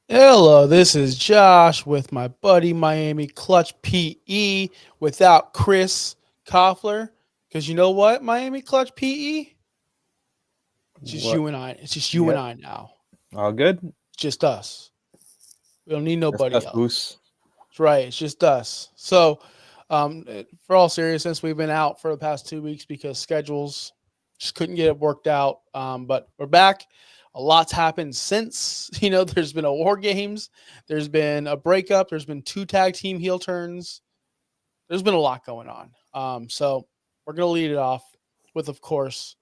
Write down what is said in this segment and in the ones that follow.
Hello, this is Josh with my buddy Miami Clutch PE without Chris Koffler. Because you know what, Miami Clutch PE? It's just What? you and I. It's just you and Yep. I now. All good. Just us. We don't need That's nobody us, else. Boos. That's right. It's just us. So, for all seriousness, we've been out for the past 2 weeks because schedules just couldn't get it worked out. But we're back. A lot's happened since. There's been a war games. There's been a breakup. There's been two tag team heel turns. There's been a lot going on. So we're gonna lead it off with, of course,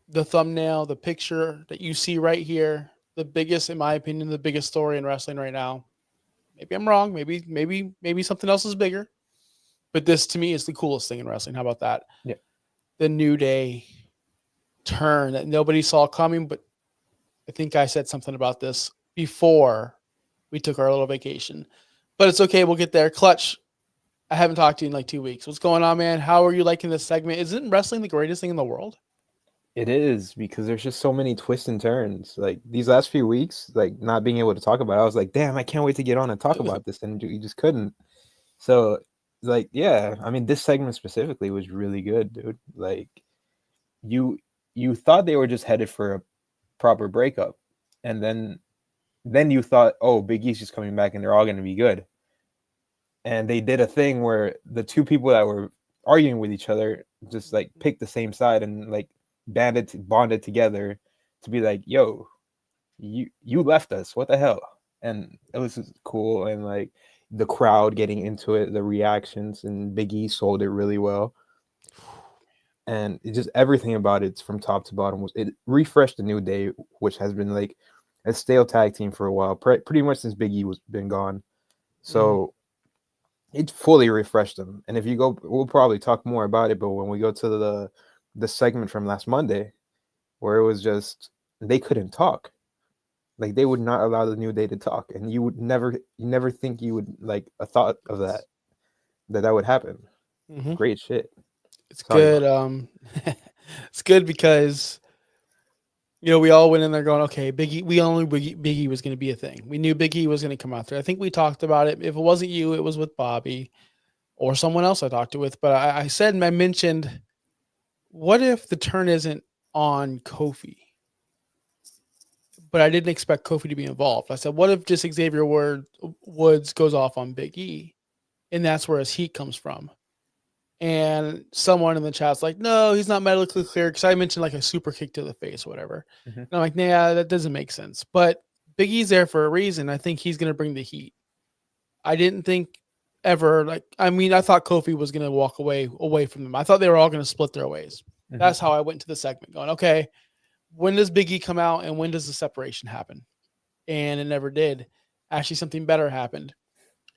the thumbnail, the picture that you see right here. The biggest, in my opinion, the biggest story in wrestling right now. Maybe I'm wrong. Maybe something else is bigger. But this to me is the coolest thing in wrestling. How about that? Yeah. The New Day turn that nobody saw coming, but I think I said something about this before we took our little vacation. But it's okay. We'll get there. Clutch, I haven't talked to you in like 2 weeks. What's going on, man? How are you liking this segment? Isn't wrestling the greatest thing in the world? It is because there's just so many twists and turns. Like these last few weeks, like not being able to talk about it, I was like, damn, I can't wait to get on and talk about this. And you just couldn't. So, like, yeah, I mean, this segment specifically was really good, dude. Like, you you thought they were just headed for a proper breakup, and then you thought, oh, Big E's just coming back and they're all going to be good. And they did a thing where the two people that were arguing with each other just like picked the same side and like bonded together to be like, yo, you left us, what the hell? And it was just cool. And like the crowd getting into it, the reactions, and Big E sold it really well. And it just everything about it from top to bottom was it refreshed the New Day, which has been like a stale tag team for a while, pretty much since Big E was been gone. Mhm. So it fully refreshed them. And if you go, we'll probably talk more about it. But when we go to the segment from last Monday, where it was just they couldn't talk, like they would not allow the New Day to talk, and you never think you would like a thought of that would happen. Mhm. Great shit. It's Sorry good. about It's good because we all went in there going, okay, Biggie. We all knew Biggie was going to be a thing. We knew Biggie was going to come out there. I think we talked about it. If it wasn't you, it was with Bobby or someone else I talked to with. But I said and I mentioned, what if the turn isn't on Kofi? But I didn't expect Kofi to be involved. I said, what if just Woods goes off on Big E, and that's where his heat comes from? And someone in the chat's like, no, he's not medically clear because I mentioned like a super kick to the face or whatever. it. And I'm like, nah, that doesn't make sense. But Big E's there for a reason. I think he's going to bring the heat. I didn't think ever I thought Kofi was going to walk away from them. I thought they were all going to split their ways. Hmm. That's how I went to the segment going, okay, when does Big E come out and when does the separation happen? And it never did. Actually, something better happened.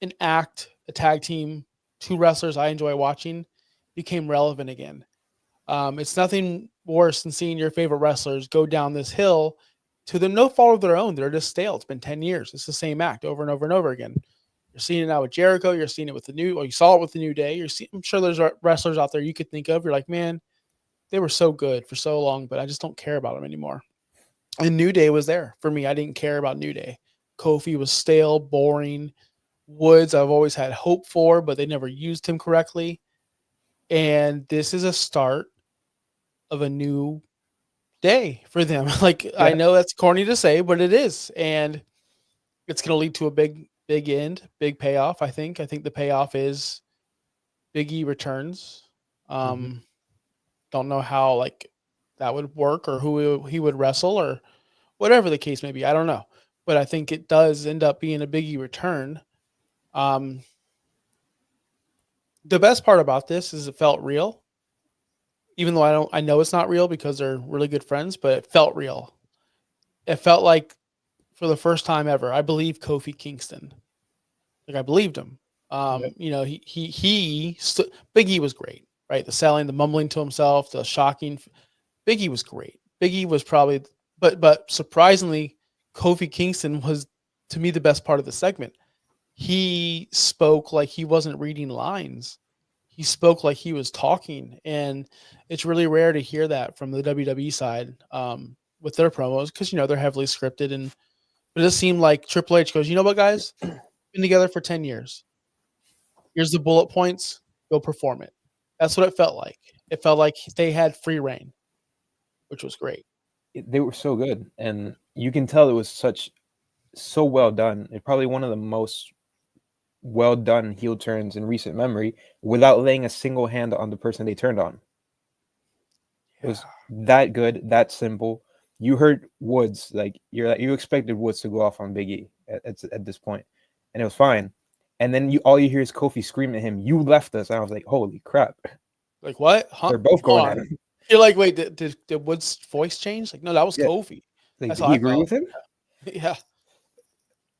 A tag team, two wrestlers I enjoy watching became relevant again. It's nothing worse than seeing your favorite wrestlers go down this hill to the no fault of their own. They're just stale. It's been 10 years. It's the same act over and over and over again. You're seeing it now with Jericho. You're seeing it with you saw it with the New Day. I'm sure there's wrestlers out there you could think of. You're like, man, they were so good for so long, but I just don't care about them anymore. And New Day was there for me. I didn't care about New Day. Kofi was stale, boring. Woods, I've always had hope for, but they never used him correctly. And this is a start of a new day for them. Like, I Yeah. know that's corny to say, but it is. And it's going to lead to a big end, big payoff. I think the payoff is Big E returns. Hmm. Um, don't know how like that would work or who he would wrestle or whatever the case may be. I don't know, but I think it does end up being a Big E return. Um, the best part about this is it felt real, even though I know it's not real because they're really good friends, but it felt real. It felt like for the first time ever, I believe Kofi Kingston. Like I believed him. Yep. Big E was great, right? The selling, the mumbling to himself, the shocking. Big E was great. Big E was probably, but surprisingly, Kofi Kingston was to me the best part of the segment. He spoke like he wasn't reading lines. He spoke like he was talking, and it's really rare to hear that from the WWE side with their promos because they're heavily scripted and But it just seemed like Triple H goes, you know what, guys? Been together for 10 years. Here's the bullet points. Go perform it. That's what it felt like. It felt like they had free reign, which was great. They were so good, and you can tell it was so well done. It's probably one of the most well done heel turns in recent memory without laying a single hand on the person they turned on. It was that good, that simple. You heard Woods, like you expected Woods to go off on Big E at this point, and it was fine. And then all you hear is Kofi scream at him, "You left us!" And I was like, "Holy crap!" Like what? Huh? They're both going at him. You're like, wait, did Woods' voice change? Like, no, that was Yeah. Kofi. Like, That's did how he I agree felt. with him? Yeah.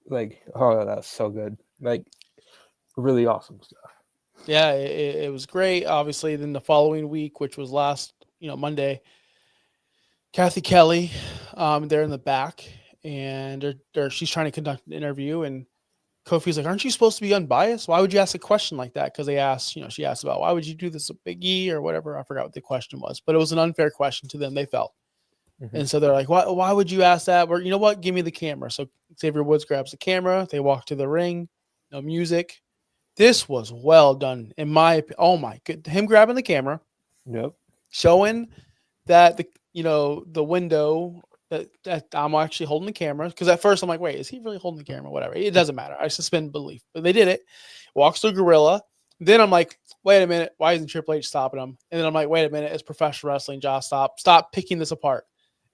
Like, oh, that was so good. Like, really awesome stuff. Yeah, it was great. Obviously, then the following week, which was last, Monday, Kathy Kelly, they're in the back, and she's trying to conduct an interview, and Kofi's like, "Aren't you supposed to be unbiased? Why would you ask a question like that?" Because she asked about why would you do this with Big E or whatever. I forgot what the question was, but it was an unfair question to them. They felt, and so they're like, "Why would you ask that?" Or you know what? Give me the camera. So Xavier Woods grabs the camera. They walk to the ring. No music. This was well done in my opinion. Oh my good, him grabbing the camera, Yep. showing that the window that I'm actually holding the camera, because at first I'm like, wait, is he really holding the camera? Whatever, it doesn't matter. I suspend belief, but they did it. Walks through Gorilla. Then I'm like, wait a minute, why isn't Triple H stopping him? And then I'm like, wait a minute, it's professional wrestling. Josh, stop picking this apart.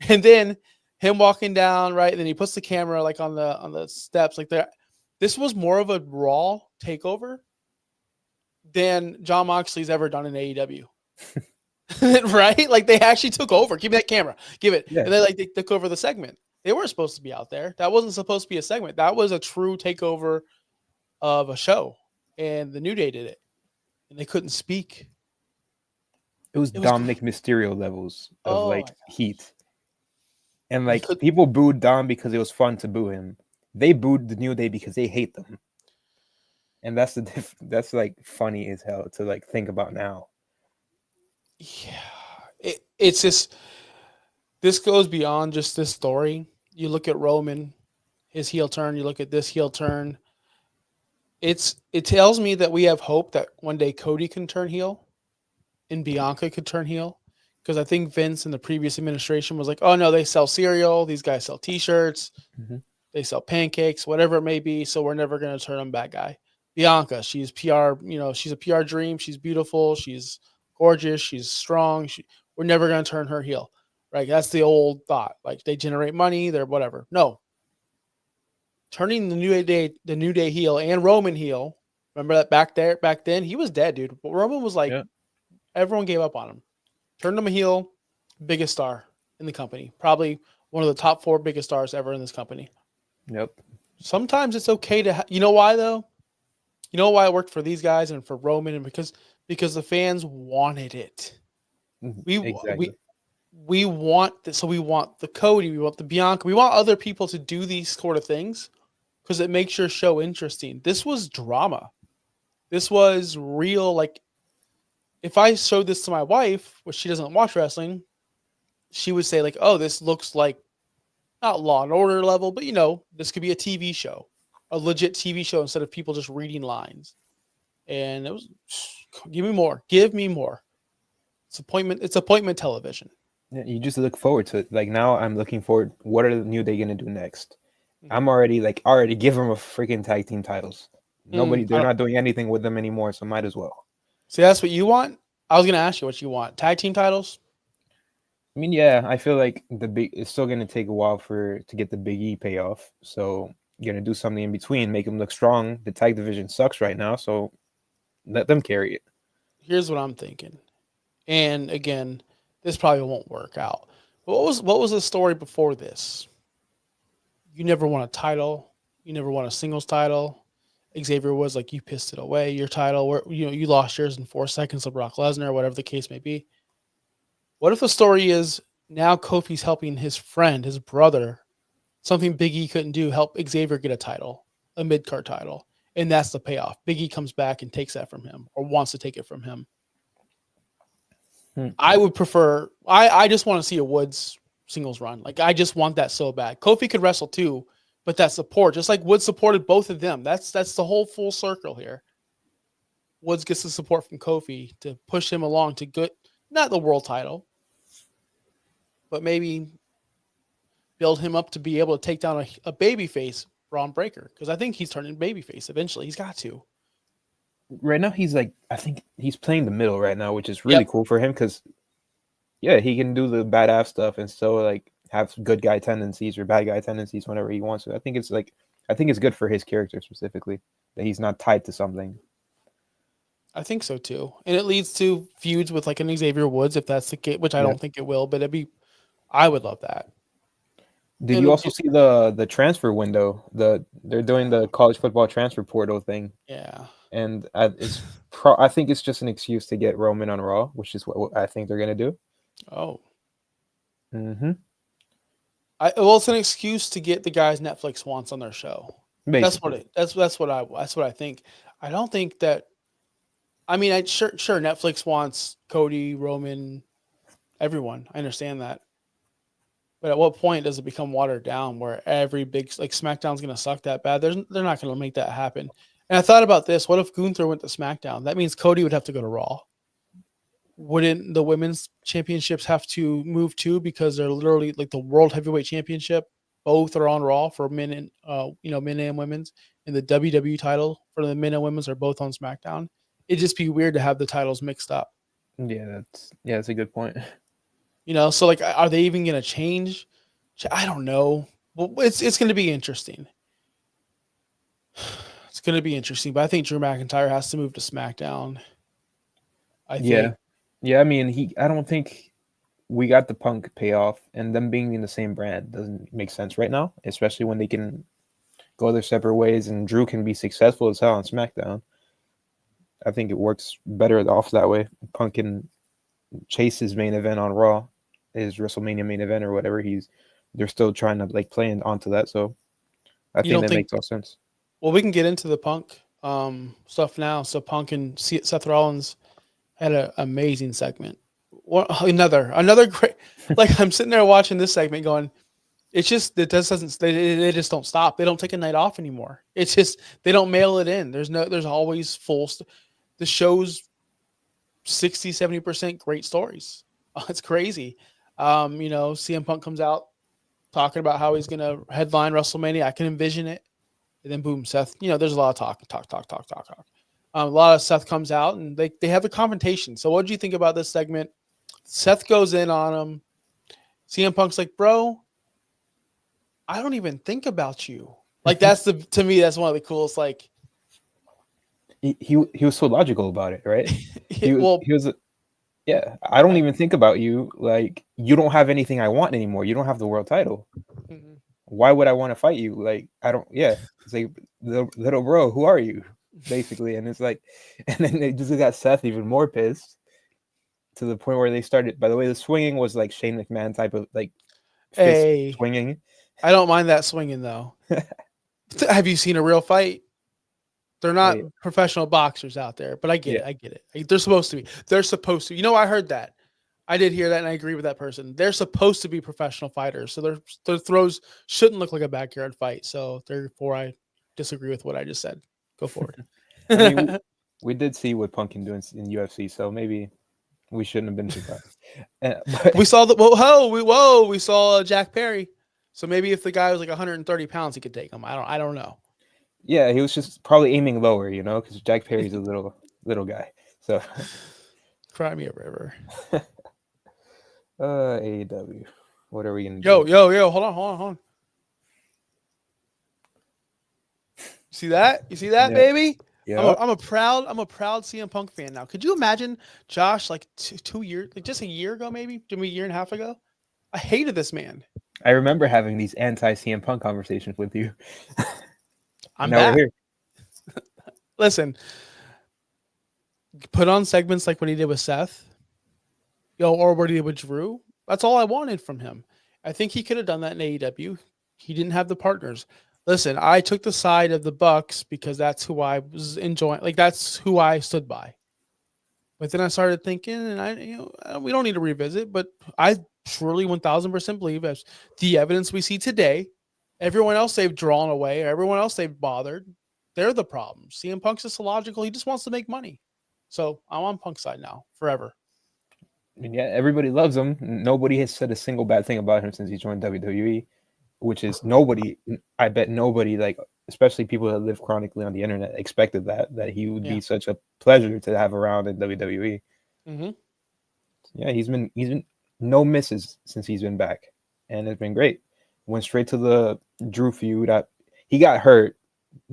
And then him walking down, right? And then he puts the camera like on the steps, like there. This was more of a Raw takeover than Jon Moxley's ever done in AEW. Right? Like they actually took over. Give me that camera. Give it. Yeah. And they took over the segment. They weren't supposed to be out there. That wasn't supposed to be a segment. That was a true takeover of a show. And the New Day did it. And they couldn't speak. It was Dominic Mysterio levels of heat. And people booed Dom because it was fun to boo him. They booed the New Day because they hate them. And that's that's funny as hell to think about now. Yeah. It's just, this goes beyond just this story. You look at Roman, his heel turn, you look at this heel turn. It tells me that we have hope that one day Cody can turn heel and Bianca could turn heel. Because I think Vince in the previous administration was like, oh no, they sell cereal, these guys sell t-shirts, they sell pancakes, whatever it may be, so we're never going to turn them bad guy. Bianca, she's PR, she's a PR dream, she's beautiful, she's gorgeous, she's strong, we're never going to turn her heel. Right? That's the old thought. Like they generate money, they're whatever. No. Turning the New Day heel and Roman heel. Remember that back then, he was dead, dude. But Roman was like, everyone gave up on him. Turned him a heel, biggest star in the company. Probably one of the top 4 biggest stars ever in this company. Yep. Sometimes it's okay to, you know why though? You know why it worked for these guys and for Roman, and because the fans wanted it. We want this, so we want the Cody, we want the Bianca, we want other people to do these sort of things because it makes your show interesting. This was drama. This was real. Like if I showed this to my wife, which she doesn't watch wrestling, she would say like, "Oh, this looks like not Law and Order level, but this could be a TV show, a legit TV show instead of people just reading lines." And it was, give me more. It's appointment television. Yeah, you just look forward to it. Like now I'm looking forward. What are the New Day going to do next? I'm already give them a freaking tag team titles. They're not doing anything with them anymore, so might as well. See, that's what you want? I was going to ask you what you want. Tag team titles? I mean, yeah, I feel like it's still going to take a while to get the Big E payoff. So you're going to do something in between, make them look strong. The tag division sucks right now, so let them carry it. Here's what I'm thinking. And again, this probably won't work out. But what was the story before this? You never won a title. You never won a singles title. Xavier was like, you pissed it away. Your title, you lost yours in 4 seconds to Brock Lesnar, whatever the case may be. What if the story is now Kofi's helping his friend, his brother, something Big E couldn't do, help Xavier get a title, a mid-card title, and that's the payoff. Big E comes back and takes that from him, or wants to take it from him. I would prefer. I just want to see a Woods singles run. Like I just want that so bad. Kofi could wrestle too, but that support, just like Woods supported both of them. That's the whole full circle here. Woods gets the support from Kofi to push him along to good, not the world title, but maybe build him up to be able to take down a babyface Braun Breaker, because I think he's turning babyface eventually. He's got to. Right now, he's like, I think he's playing the middle right now, which is really Yep. cool for him because, yeah, he can do the badass stuff and still like have good guy tendencies or bad guy tendencies whenever he wants to. I think it's good for his character specifically that he's not tied to something. I think so too, and it leads to feuds with like an Xavier Woods if that's the case, which I Yeah. don't think it will, but I would love that. Did you also see the transfer window? They're doing the college football transfer portal thing. Yeah. And I think it's just an excuse to get Roman on Raw, which is what I think they're gonna do. Oh. Mm-hmm. Well, it's an excuse to get the guys Netflix wants on their show. Basically. That's what I think. I don't think that. I mean, sure Netflix wants Cody, Roman, everyone. I understand that. But at what point does it become watered down where every big like SmackDown's going to suck that bad? They're not going to make that happen. And I thought about this. What if Gunther went to SmackDown? That means Cody would have to go to Raw. Wouldn't the women's championships have to move too, because they're literally like the World Heavyweight Championship? Both are on Raw for men and men and women's, and the WWE title for the men and women's are both on SmackDown. It'd just be weird to have the titles mixed up. Yeah, that's a good point. So like, are they even going to change? I don't know. Well, it's going to be interesting. It's going to be interesting, but I think Drew McIntyre has to move to SmackDown. I think. Yeah. I mean, I don't think we got the Punk payoff, and them being in the same brand doesn't make sense right now, especially when they can go their separate ways and Drew can be successful as hell on SmackDown. I think it works better off that way. Punk can chase his main event on Raw, his WrestleMania main event or whatever. They're still trying to like play onto that, so I think that makes all sense. Well, we can get into the Punk stuff now. So Punk and Seth Rollins had an amazing segment. Another great. Like, I'm sitting there watching this segment, going, it's just they just don't stop. They don't take a night off anymore. It's just they don't mail it in. There's always full. The show's 60-70% great stories. It's crazy. CM Punk comes out talking about how he's gonna headline WrestleMania. I can envision it. And then boom, Seth. There's a lot of talk. A lot of Seth comes out and they have the confrontation. So what did you think about this segment? Seth goes in on him. CM Punk's like, bro, I don't even think about you. Like, to me, that's one of the coolest. Like, he was so logical about it, right? He was I don't even think about you. Like, you don't have anything I want anymore. You don't have the world title. Mm-hmm. Why would I want to fight you? Like, I don't. Yeah, it's like, little bro, who are you? Basically, and it's like, and then they just got Seth even more pissed to the point where they started. By the way, the swinging was like Shane McMahon type of like fist swinging. I don't mind that swinging though. Have you seen a real fight? They're not professional boxers out there, but I get it. They're supposed to be. I heard that. I did hear that, and I agree with that person. They're supposed to be professional fighters, so their throws shouldn't look like a backyard fight. So therefore, I disagree with what I just said. Go forward. I mean, we did see what Punk can do in UFC, so maybe we shouldn't have been surprised. We saw we saw Jack Perry. So maybe if the guy was like 130 pounds, he could take him. I don't know. Yeah, he was just probably aiming lower, because Jack Perry's a little guy. So cry me a river. AEW. What are we gonna do? Yo, hold on. You see that? Yeah. Baby? Yeah. I'm a proud CM Punk fan now. Could you imagine Josh like 2 years, like just a year ago, maybe a year and a half ago? I hated this man. I remember having these anti-CM Punk conversations with you. I'm back. We're here. Listen, put on segments like what he did with Seth, or what he did with Drew. That's all I wanted from him. I think he could have done that in AEW. He didn't have the partners. Listen, I took the side of the Bucks because that's who I was enjoying. Like, that's who I stood by. But then I started thinking, and we don't need to revisit, but I surely 1,000% believe, as the evidence we see today, Everyone else they've drawn away, everyone else they've bothered. They're the problem. CM Punk's just illogical. He just wants to make money. So I'm on Punk's side now, forever. I mean, yeah, everybody loves him. Nobody has said a single bad thing about him since he joined WWE, which is nobody. I bet nobody, like especially people that live chronically on the internet, expected that he would Yeah. be such a pleasure to have around in WWE. Mm-hmm. Yeah, he's been no misses since he's been back, and it's been great. Went straight to the Drew feud. He got hurt,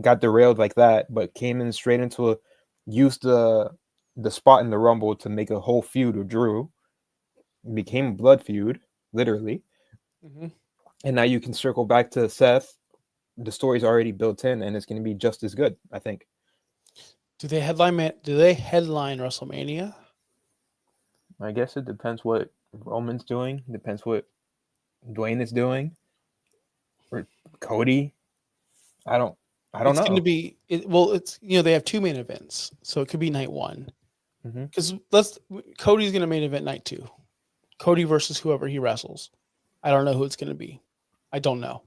got derailed like that, but came in straight into used the spot in the Rumble to make a whole feud with Drew. It became a blood feud, literally, Mm-hmm. and now you can circle back to Seth. The story's already built in, and it's going to be just as good, I think. Do they headline? Do they headline WrestleMania? I guess it depends what Roman's doing. Depends what Dwayne is doing, or Cody. I don't. I don't It's going to know. be well. It's they have two main events, so it could be night one. Mm-hmm. Because Cody's going to main event night two. Cody versus whoever he wrestles. I don't know who it's going to be. I don't know.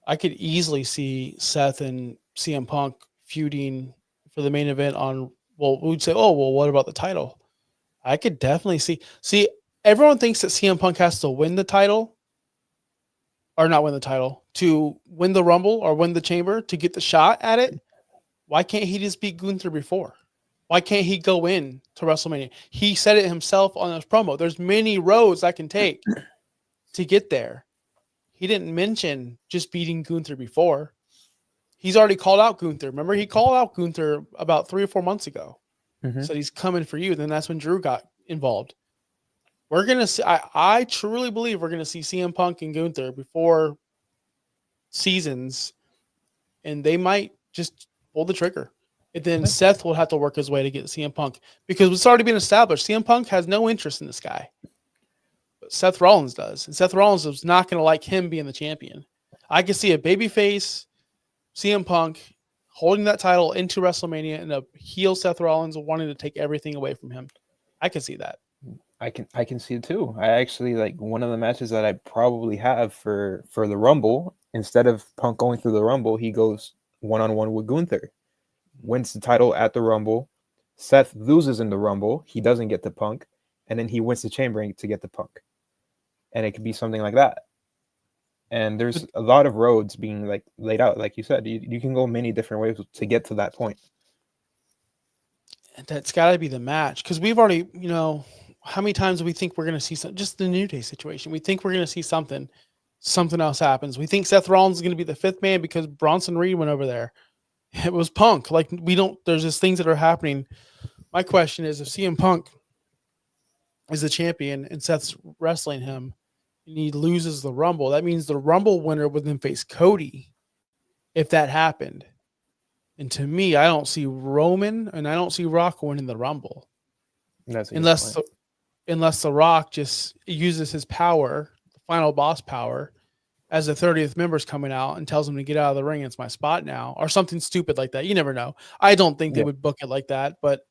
I could easily see Seth and CM Punk feuding for the main event on. Well, we'd say, oh well, what about the title? I could definitely see. See, everyone thinks that CM Punk has to win the title, or not win the title, to win the Rumble or win the Chamber to get the shot at it. Why can't he just beat Gunther before? Why can't he go in to WrestleMania? He said it himself on his promo. There's many roads I can take to get there. He didn't mention just beating Gunther before. He's already called out Gunther. Remember, he called out Gunther about 3 or 4 months ago. Mm-hmm. Said he's coming for you. Then that's when Drew got involved. We're gonna see. I truly believe we're gonna see CM Punk and Gunther before seasons, and they might just pull the trigger. And then Seth will have to work his way to get CM Punk because it's already been established. CM Punk has no interest in this guy, but Seth Rollins does, and Seth Rollins is not going to like him being the champion. I can see a babyface CM Punk holding that title into WrestleMania and a heel Seth Rollins wanting to take everything away from him. I can see that. I can see it too. I actually like one of the matches that I probably have for the Rumble. Instead of Punk going through the Rumble, he goes 1-on-1 with Gunther, wins the title at the Rumble. Seth loses in the Rumble. He doesn't get the Punk, and then he wins the Chamber to get the Punk. And it could be something like that. And there's a lot of roads being like laid out, like you said. You can go many different ways to get to that point. That's got to be the match because we've already, how many times do we think we're going to see something? Just the New Day situation. We think we're going to see something. Something else happens. We think Seth Rollins is going to be the fifth man because Bronson Reed went over there. It was Punk. Like there's just things that are happening. My question is if CM Punk is the champion and Seth's wrestling him and he loses the Rumble, that means the Rumble winner would then face Cody if that happened. And to me, I don't see Roman and I don't see Rock winning the Rumble. That's unless The Rock just uses his power, the final boss power, as the 30th member's coming out and tells him to get out of the ring. It's my spot now, or something stupid like that. You never know. I don't think they would book it like that, but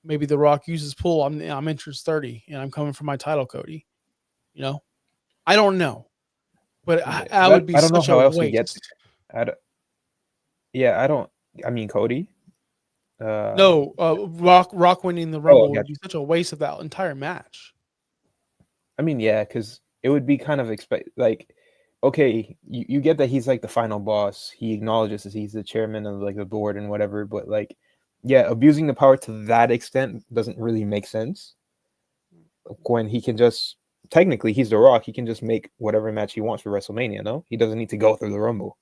maybe The Rock uses pull. I'm interest 30 and I'm coming for my title, Cody. I don't know, but I would be I don't know such how a else we get waste. there. I don't. I mean, Cody. No, Rock winning the Rumble would gotcha. be such a waste of that entire match. I mean, yeah, because it would be kind of okay, you get that he's like the final boss. He acknowledges that he's the chairman of like the board and whatever, but like, yeah, abusing the power to that extent doesn't really make sense. When he can just technically he's The Rock, he can just make whatever match he wants for WrestleMania. No, he doesn't need to go through the Rumble.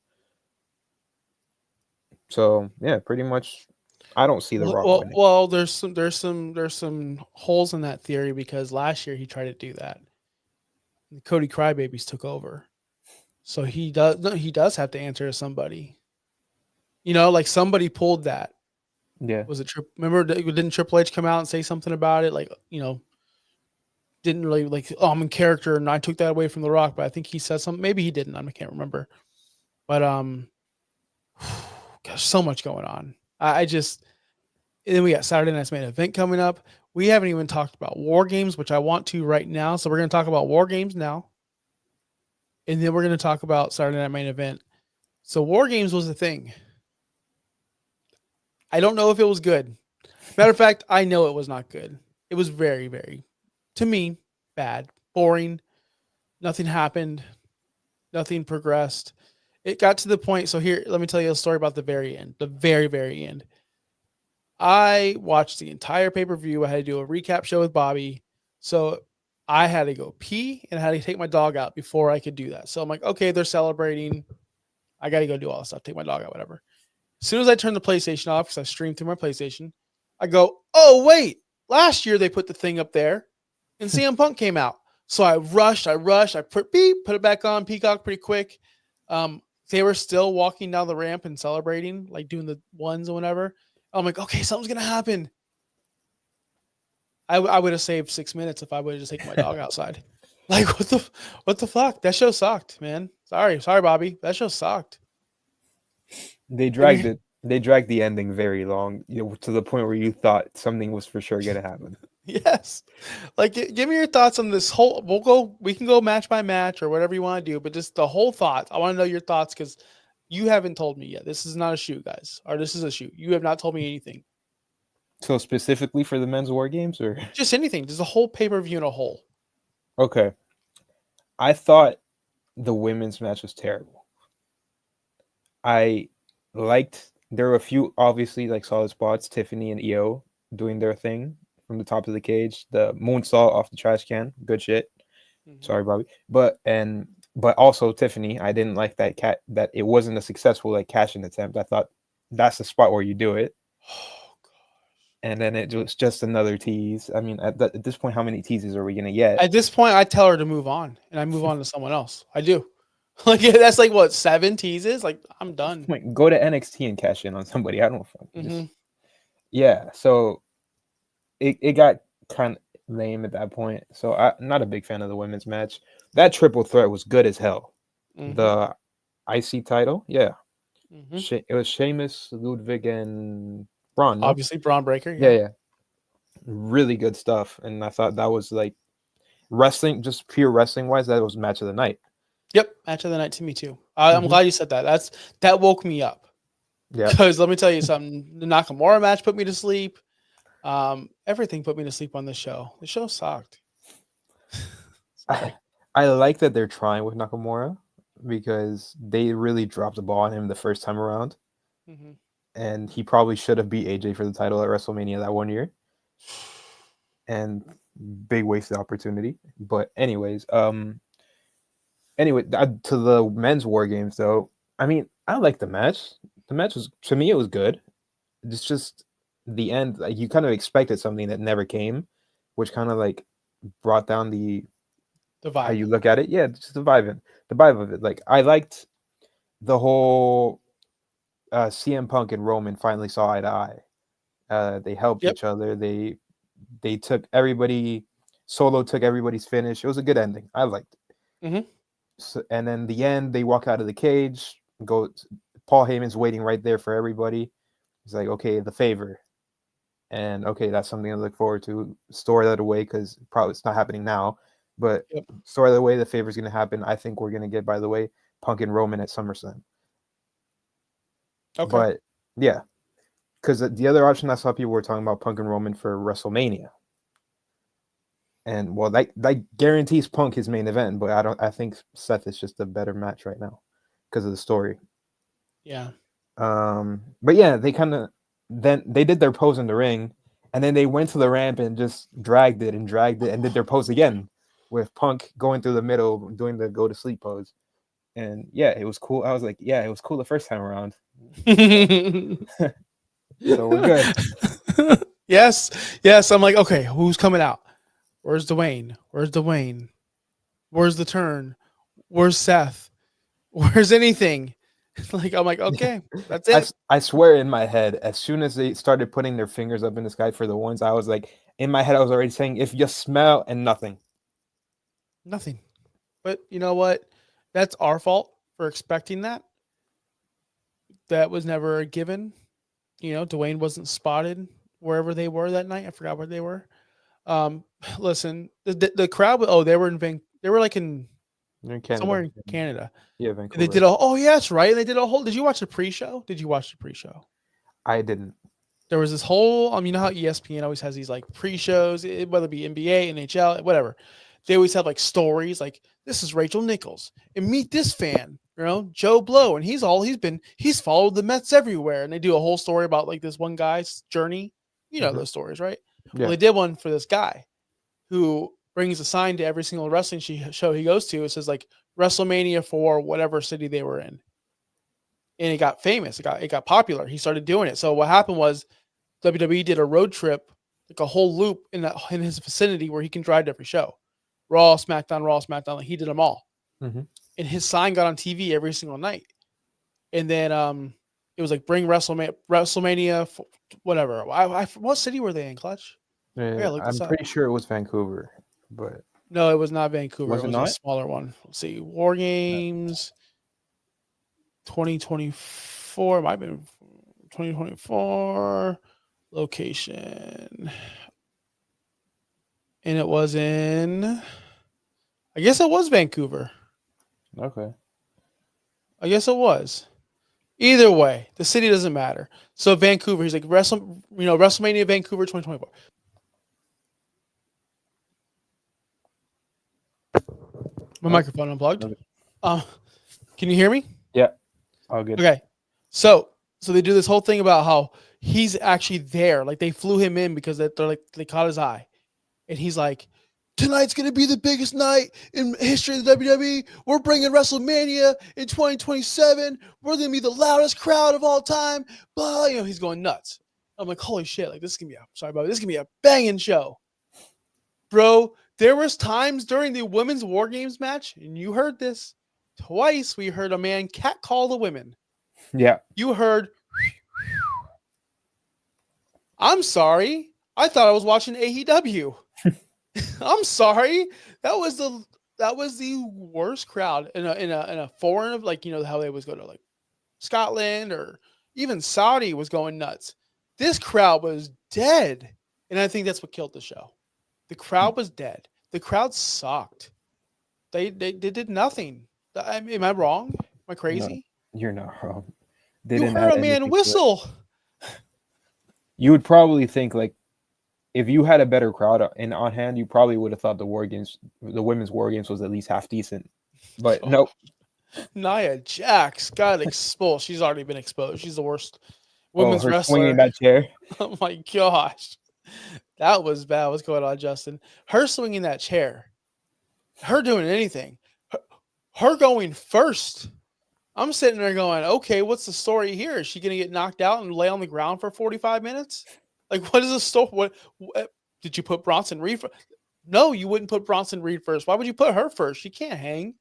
So yeah, pretty much, I don't see The Rock winning. Well, there's some holes in that theory because last year he tried to do that. The Cody Crybabies took over, so he does have to answer to somebody. Like somebody pulled that. Yeah. Was it remember didn't Triple H come out and say something about it? Like didn't really like I'm in character and I took that away from The Rock, but I think he said something. Maybe he didn't. I can't remember. But gosh, so much going on. I just. And then we got Saturday Night's main event coming up. We haven't even talked about War Games, which I want to right now. So we're going to talk about War Games now. and then we're going to talk about Saturday Night Main Event. So War Games was a thing. I don't know if it was good. Matter of fact, I know it was not good. It was very, very, to me, bad, boring. Nothing happened. Nothing progressed. It got to the point. So here, let me tell you a story about the very end. The very, very end. I watched the entire pay per view. I had to do a recap show with Bobby. So I had to go pee and I had to take my dog out before I could do that. So I'm like, okay, they're celebrating. I got to go do all this stuff, take my dog out, whatever. As soon as I turn the PlayStation off, because I streamed through my PlayStation, I go, oh, wait, last year they put the thing up there and CM Punk came out. So I rushed, I put it back on Peacock pretty quick. They were still walking down the ramp and celebrating, like doing the ones or whatever. I'm like, okay, something's going to happen. I would have saved 6 minutes if I would have just taken my dog outside. Like, what the fuck? That show sucked, man. Sorry, Bobby. That show sucked. They dragged it. They dragged the ending very long, to the point where you thought something was for sure going to happen. Yes. Like, give me your thoughts on this whole. We can go match by match or whatever you want to do, but just the whole thoughts. I want to know your thoughts because you haven't told me yet. This is not a shoot, guys, or this is a shoot. You have not told me anything. So specifically for the men's War Games, or just anything, just a whole pay-per-view in a whole. Okay. I thought the women's match was terrible. I liked, there were a few obviously like solid spots, Tiffany and Io doing their thing from the top of the cage, the moonsault off the trash can, good shit. Mm-hmm. Sorry, Bobby. But also Tiffany, I didn't like that it wasn't a successful like cash-in attempt. I thought that's the spot where you do it. And then it was just another tease. I mean, at this point, how many teases are we gonna get? At this point, I tell her to move on, and I move on to someone else. I do. Like that's like what 7 teases. Like I'm done. Go to NXT and cash in on somebody. I don't know. Yeah. So it got kind of lame at that point. So I'm not a big fan of the women's match. That triple threat was good as hell. Mm-hmm. The IC title, yeah. Mm-hmm. It was Sheamus, Ludwig, and Braun. No? Obviously, Braun Breaker. Yeah. Really good stuff. And I thought that was like wrestling, just pure wrestling wise, that was match of the night. Yep, match of the night to me too. I'm glad you said that. That woke me up. Yeah. Because let me tell you something. The Nakamura match put me to sleep. Everything put me to sleep on this show. The show sucked. I like that they're trying with Nakamura because they really dropped the ball on him the first time around. Mm-hmm. And he probably should have beat AJ for the title at WrestleMania that one year. And big wasted opportunity. But anyways, to the men's War Games though, I mean, I like the match. The match was, to me, it was good. It's just the end, like you kind of expected something that never came, which kind of like brought down the vibe. How you look at it. Yeah, just the vibe of it. Like I liked the whole CM Punk and Roman finally saw eye to eye. They helped each other. They took everybody. Solo took everybody's finish. It was a good ending. I liked it. Mm-hmm. So, and then the end, they walk out of the cage. Paul Heyman's waiting right there for everybody. He's like, okay, the favor. And okay, that's something to look forward to. Store that away because probably it's not happening now. But store that away, the favor's going to happen. I think we're going to get, by the way, Punk and Roman at SummerSlam. Okay. But yeah, because the other option I saw people were talking about Punk and Roman for WrestleMania. And well, that guarantees Punk his main event, but I think Seth is just a better match right now because of the story. Yeah. But yeah, then they did their pose in the ring, and then they went to the ramp and just dragged it and did their pose again with Punk going through the middle, doing the go to sleep pose. And yeah, it was cool. I was like, yeah, it was cool the first time around. So we're good. Yes. I'm like, okay, who's coming out? Where's Dwayne? Where's the turn? Where's Seth? Where's anything? Like I'm like, okay, that's it. I swear in my head, as soon as they started putting their fingers up in the sky for the ones, I was like, in my head, I was already saying, if you smell and nothing. But you know what? That's our fault for expecting that. That was never a given. You know, Dwayne wasn't spotted wherever they were that night. I forgot where they were. Listen, the crowd. Oh, they were in they were like in In somewhere Canada. in Canada. Yeah, And they Vancouver. did oh yeah, that's right. And they did a whole. Did you watch the pre-show? Did you watch the pre-show? I didn't. There was this whole. You know how ESPN always has these like pre-shows, whether it be NBA, NHL, whatever. They always have like stories like this is Rachel Nichols and meet this fan, Joe Blow, and he's followed the Mets everywhere, and they do a whole story about like this one guy's journey. You know Mhm. those stories, right? Well, Yeah. they did one for this guy who brings a sign to every single wrestling show he goes to. It says like WrestleMania for whatever city they were in, and it got famous. It got popular. He started doing it. So what happened was WWE did a road trip, like a whole loop in his vicinity where he can drive to every show. Raw, SmackDown, Raw, SmackDown. Like he did them all, Mm-hmm. and his sign got on TV every single night. And then it was like bring WrestleMania, whatever. What city were they in, Clutch? Yeah, look this I'm up. pretty sure it was Vancouver, but No, it was not Vancouver. was It it was a not? smaller one. Let's see. War Games 2024. It might have been 2024 location. And it was in, I guess it was Vancouver. Okay. I guess it was. Either way, the city doesn't matter. So Vancouver, he's like WrestleMania Vancouver 2024. My Oh, microphone unplugged. okay. Um, can you hear me? Yeah. All good. Okay. So they do this whole thing about how he's actually there. Like they flew him in because they caught his eye. And he's like, tonight's going to be the biggest night in history of the WWE. We're bringing WrestleMania in 2027. We're going to be the loudest crowd of all time. Blah, he's going nuts. I'm like, holy shit. Like this is going to be a banging show. Bro, there was times during the women's War Games match, and you heard this twice. We heard a man catcall the women. Yeah. You heard, I'm sorry. I thought I was watching AEW. I'm sorry. That was the worst crowd in a foreign of like how they was going to like Scotland or even Saudi was going nuts. This crowd was dead, and I think that's what killed the show. The crowd was dead. The crowd sucked. They did nothing. Am I wrong? Am I crazy? No, you're not wrong. They You didn't heard add a man anything to it. whistle. You would probably think like if you had a better crowd on hand, you probably would have thought the women's War Games was at least half decent. But nope. Nia Jax got exposed. She's already been exposed. She's the worst Oh, women's her swinging wrestler. that chair. Oh my gosh. That was bad. What's going on, Justin? Her swinging that chair. Her doing anything. Her going first. I'm sitting there going, okay, what's the story here? Is she going to get knocked out and lay on the ground for 45 minutes? Like, what is the story? What did you put Bronson Reed? No, you wouldn't put Bronson Reed first. Why would you put her first? She can't hang.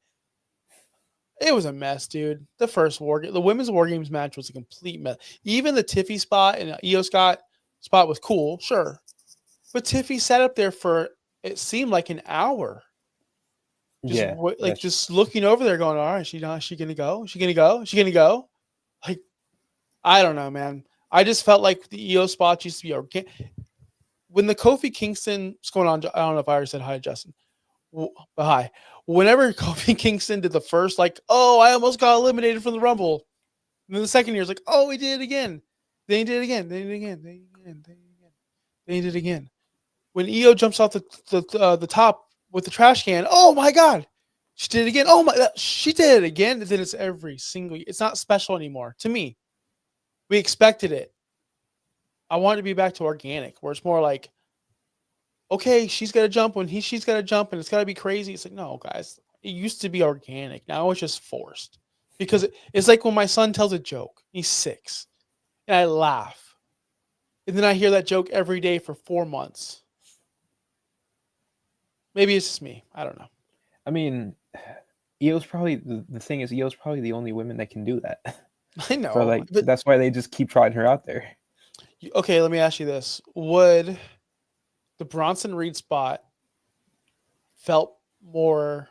It was a mess, dude. The women's War Games match was a complete mess. Even the Tiffy spot and Io Scott spot was cool, sure. But Tiffy sat up there for, it seemed like an hour. Just looking over there going, all right, she going to go? She going to go? She going to go? Like, I don't know, man. I just felt like the EO spots used to be organic. When the Kofi Kingston was going on, I don't know if I already said hi to Justin, but hi. Whenever Kofi Kingston did the first, like, oh, I almost got eliminated from the Rumble. And then the second year, it's like, oh, he did it again. Then he did it again. Then he did it again. Then he did it again. Then he did it again. When EO jumps off the top with the trash can, oh my God, she did it again. Oh my, she did it again. And then it's every single, it's not special anymore to me. We expected it. I want it to be back to organic, where it's more like, okay, she's got to jump she's got to jump, and it's got to be crazy. It's like, no, guys, it used to be organic. Now it's just forced. Because it's like when my son tells a joke. He's 6, and I laugh, and then I hear that joke every day for 4 months. Maybe it's just me. I don't know. I mean, Io's probably the thing is Io's probably the only woman that can do that. I know. So like that's why they just keep trotting her out there. Okay, let me ask you this: would the Bronson Reed spot felt more?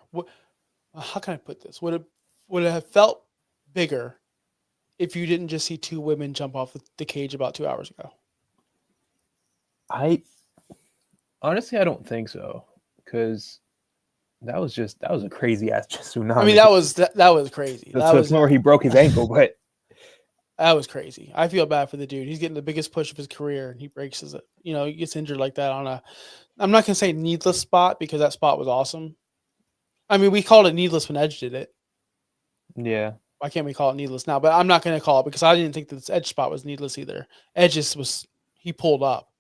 How can I put this? Would it have felt bigger if you didn't just see 2 women jump off the cage about 2 hours ago? I honestly don't think so, because That was a crazy ass I mean, tsunami. that was crazy. To the point where he broke his ankle, but That was crazy. I feel bad for the dude. He's getting the biggest push of his career, and he breaks his. He gets injured like that on a. I'm not gonna say needless spot because that spot was awesome. I mean, we called it needless when Edge did it. yeah, Why can't we call it needless now? But I'm not gonna call it because I didn't think that this Edge spot was needless either. Edge just was. He pulled up.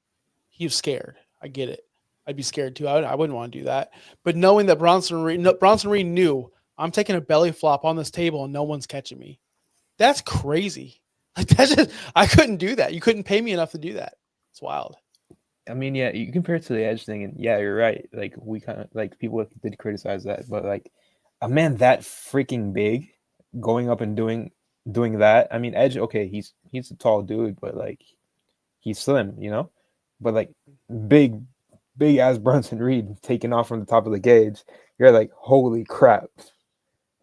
He was scared. I get it. I'd be scared too. I wouldn't want to do that. But knowing that Bronson Reed knew I'm taking a belly flop on this table and no one's catching me. That's crazy. Like that's just I couldn't do that. You couldn't pay me enough to do that. It's wild. I mean, yeah, you compare it to the Edge thing, and yeah, you're right. Like we kind of like people did criticize that, but like a man that freaking big going up and doing that. I mean, Edge, okay, he's a tall dude, but like he's slim, but like big big ass Brunson Reed taking off from the top of the cage. You're like, holy crap.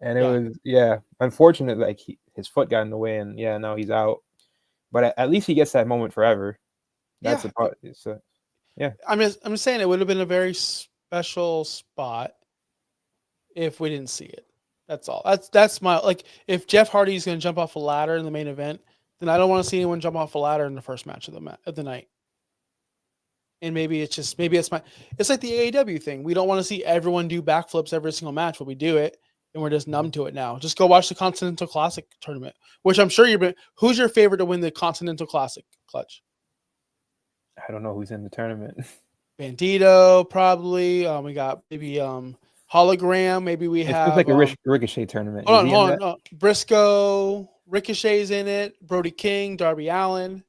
And it Yeah. was, yeah, unfortunate. Like his foot got in the way, and yeah, now he's out. But at least he gets that moment forever. That's Yeah. the part. So yeah, I'm just saying it would have been a very special spot if we didn't see it. That's all. That's my like if Jeff Hardy's going to jump off a ladder in the main event, then I don't want to see anyone jump off a ladder in the first match of the night. And maybe it's like the AEW thing. We don't want to see everyone do backflips every single match, but we do it and we're just numb to it now. Just go watch the Continental Classic tournament, which I'm sure who's your favorite to win the Continental Classic, Clutch? I don't know who's in the tournament. Bandito, probably. We got maybe Hologram. Maybe we It feels have like a Ricochet tournament. Is hold he in on. that? No. Briscoe, Ricochet's in it, Brody King, Darby Allin.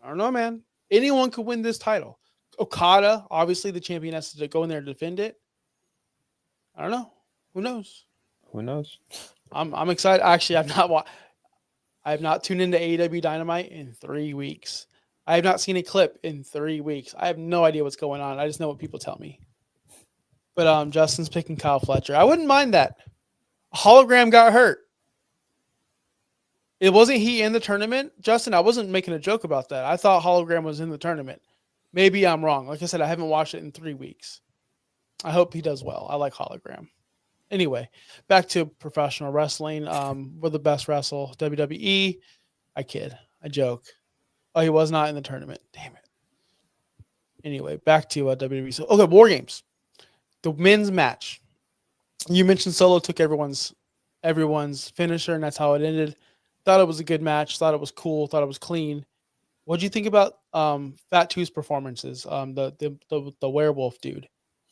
I don't know, man. Anyone could win this title. Okada, obviously the champion has to go in there to defend it. I don't know. Who knows? Who knows? I'm excited. Actually, I have not tuned into AEW Dynamite in 3 weeks. I have not seen a clip in 3 weeks. I have no idea what's going on. I just know what people tell me. But Justin's picking Kyle Fletcher. I wouldn't mind that. Hologram got hurt. It wasn't he in the tournament, Justin. I wasn't making a joke about that. I thought Hologram was in the tournament. Maybe I'm wrong. Like I said, I haven't watched it in 3 weeks. I hope he does well. I like Hologram. Anyway, back to professional wrestling. We're the best wrestle. WWE. I kid. I joke. Oh, he was not in the tournament. Damn it. Anyway, back to WWE. So, okay, War Games. The men's match. You mentioned Solo took everyone's finisher, and that's how it ended. Thought it was a good match. Thought it was cool. Thought it was clean. What do you think about Fat Two's performances? The werewolf dude.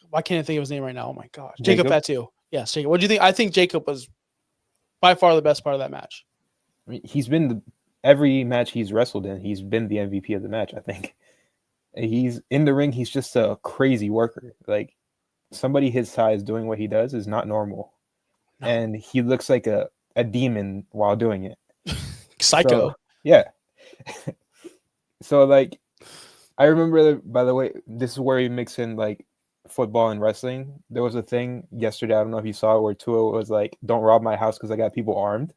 Why can't I think of his name right now? Oh my gosh, Jacob Fat Two. Yes, Jacob. What do you think? I think Jacob was by far the best part of that match. I mean, he's been every match he's wrestled in. He's been the MVP of the match. I think he's in the ring. He's just a crazy worker. Like somebody his size doing what he does is not normal, and he looks like a demon while doing it. Psycho. So, yeah. So like, I remember. By the way, this is where you mix in like football and wrestling. There was a thing yesterday. I don't know if you saw it, where Tua was like, "Don't rob my house because I got people armed,"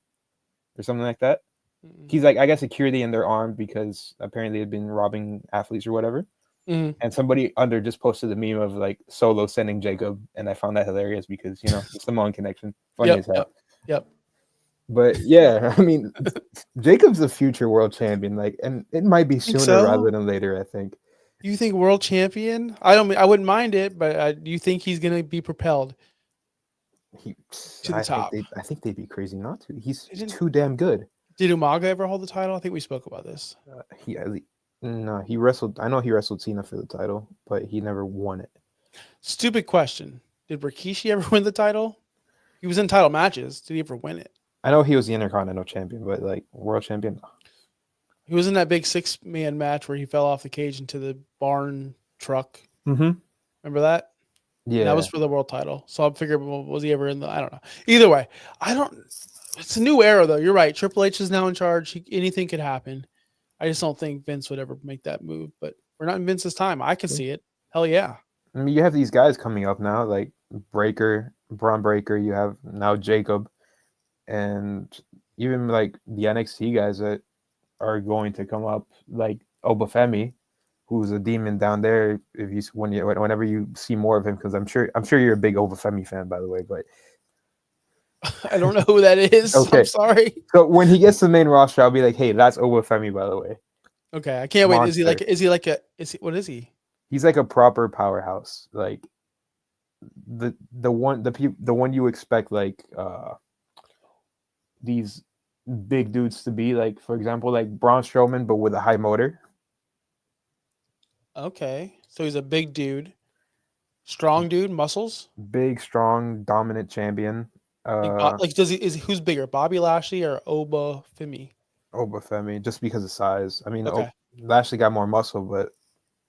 or something like that. Mm-hmm. He's like, I got security and they're armed because apparently they've been robbing athletes or whatever. Mm-hmm. And somebody under just posted a meme of like Solo sending Jacob, and I found that hilarious because it's the Mon connection. Funny as hell. Yep. But yeah, I mean, Jacob's a future world champion, like, and it might be sooner rather than later. I think. You think world champion? I wouldn't mind it, but do you think he's going to be propelled to the top? I think they'd be crazy not to. He's too damn good. Did Umaga ever hold the title? I think we spoke about this. He wrestled. I know he wrestled Cena for the title, but he never won it. Stupid question. Did Rikishi ever win the title? He was in title matches. Did he ever win it? I know he was the Intercontinental champion, but like world champion. He was in that big 6-man match where he fell off the cage into the barn truck. Mm-hmm. Remember that? Yeah. And that was for the world title. So I'm figuring, was he ever in the? I don't know. Either way, it's a new era, though. You're right. Triple H is now in charge. Anything could happen. I just don't think Vince would ever make that move. But we're not in Vince's time. I can see it. Hell yeah. I mean, you have these guys coming up now, like Braun Breaker. You have now Jacob, and even like the NXT guys that are going to come up, like Obafemi, who's a demon down there. If you whenever you see more of him, because I'm sure you're a big Obafemi fan, by the way. But I don't know who that is. I'm okay, sorry. so when he gets to the main roster, I'll be like, hey, that's Obafemi, by the way. Okay, I can't wait. Monster. What is he? He's like a proper powerhouse, like the one you expect, like these big dudes to be, like, for example, like Braun Strowman, but with a high motor. Okay, so he's a big dude, strong dude, muscles. Big, strong, dominant champion. Does he who's bigger, Bobby Lashley or Oba Femi? Obafemi, just because of size. I mean, Okay, Lashley got more muscle, but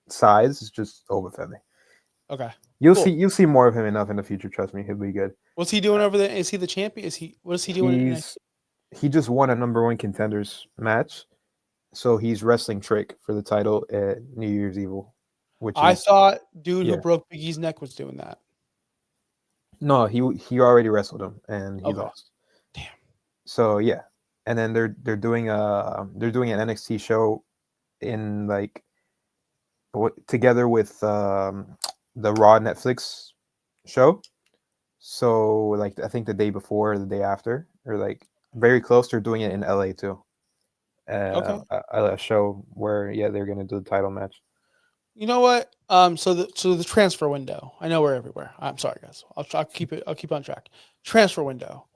size is just Obafemi. okay, You'll cool. see more of him enough in the future. Trust me, he'll be good. What's he doing over there? Is he the champion? What is he doing in He's he just won a number one contenders match, so he's wrestling Trick for the title at New Year's Evil, which I is thought dude who yeah. broke Big E's neck was doing that. No, he already wrestled him and he Okay, lost. damn. So yeah, and then they're doing an NXT show in like together with the Raw Netflix show. So like I think the day before or the day after, or like very close, they're doing it in LA too. Okay. A show where they're gonna do the title match. You know what? So the transfer window. I know we're everywhere. I'm sorry, guys. I'll keep on track. Transfer window.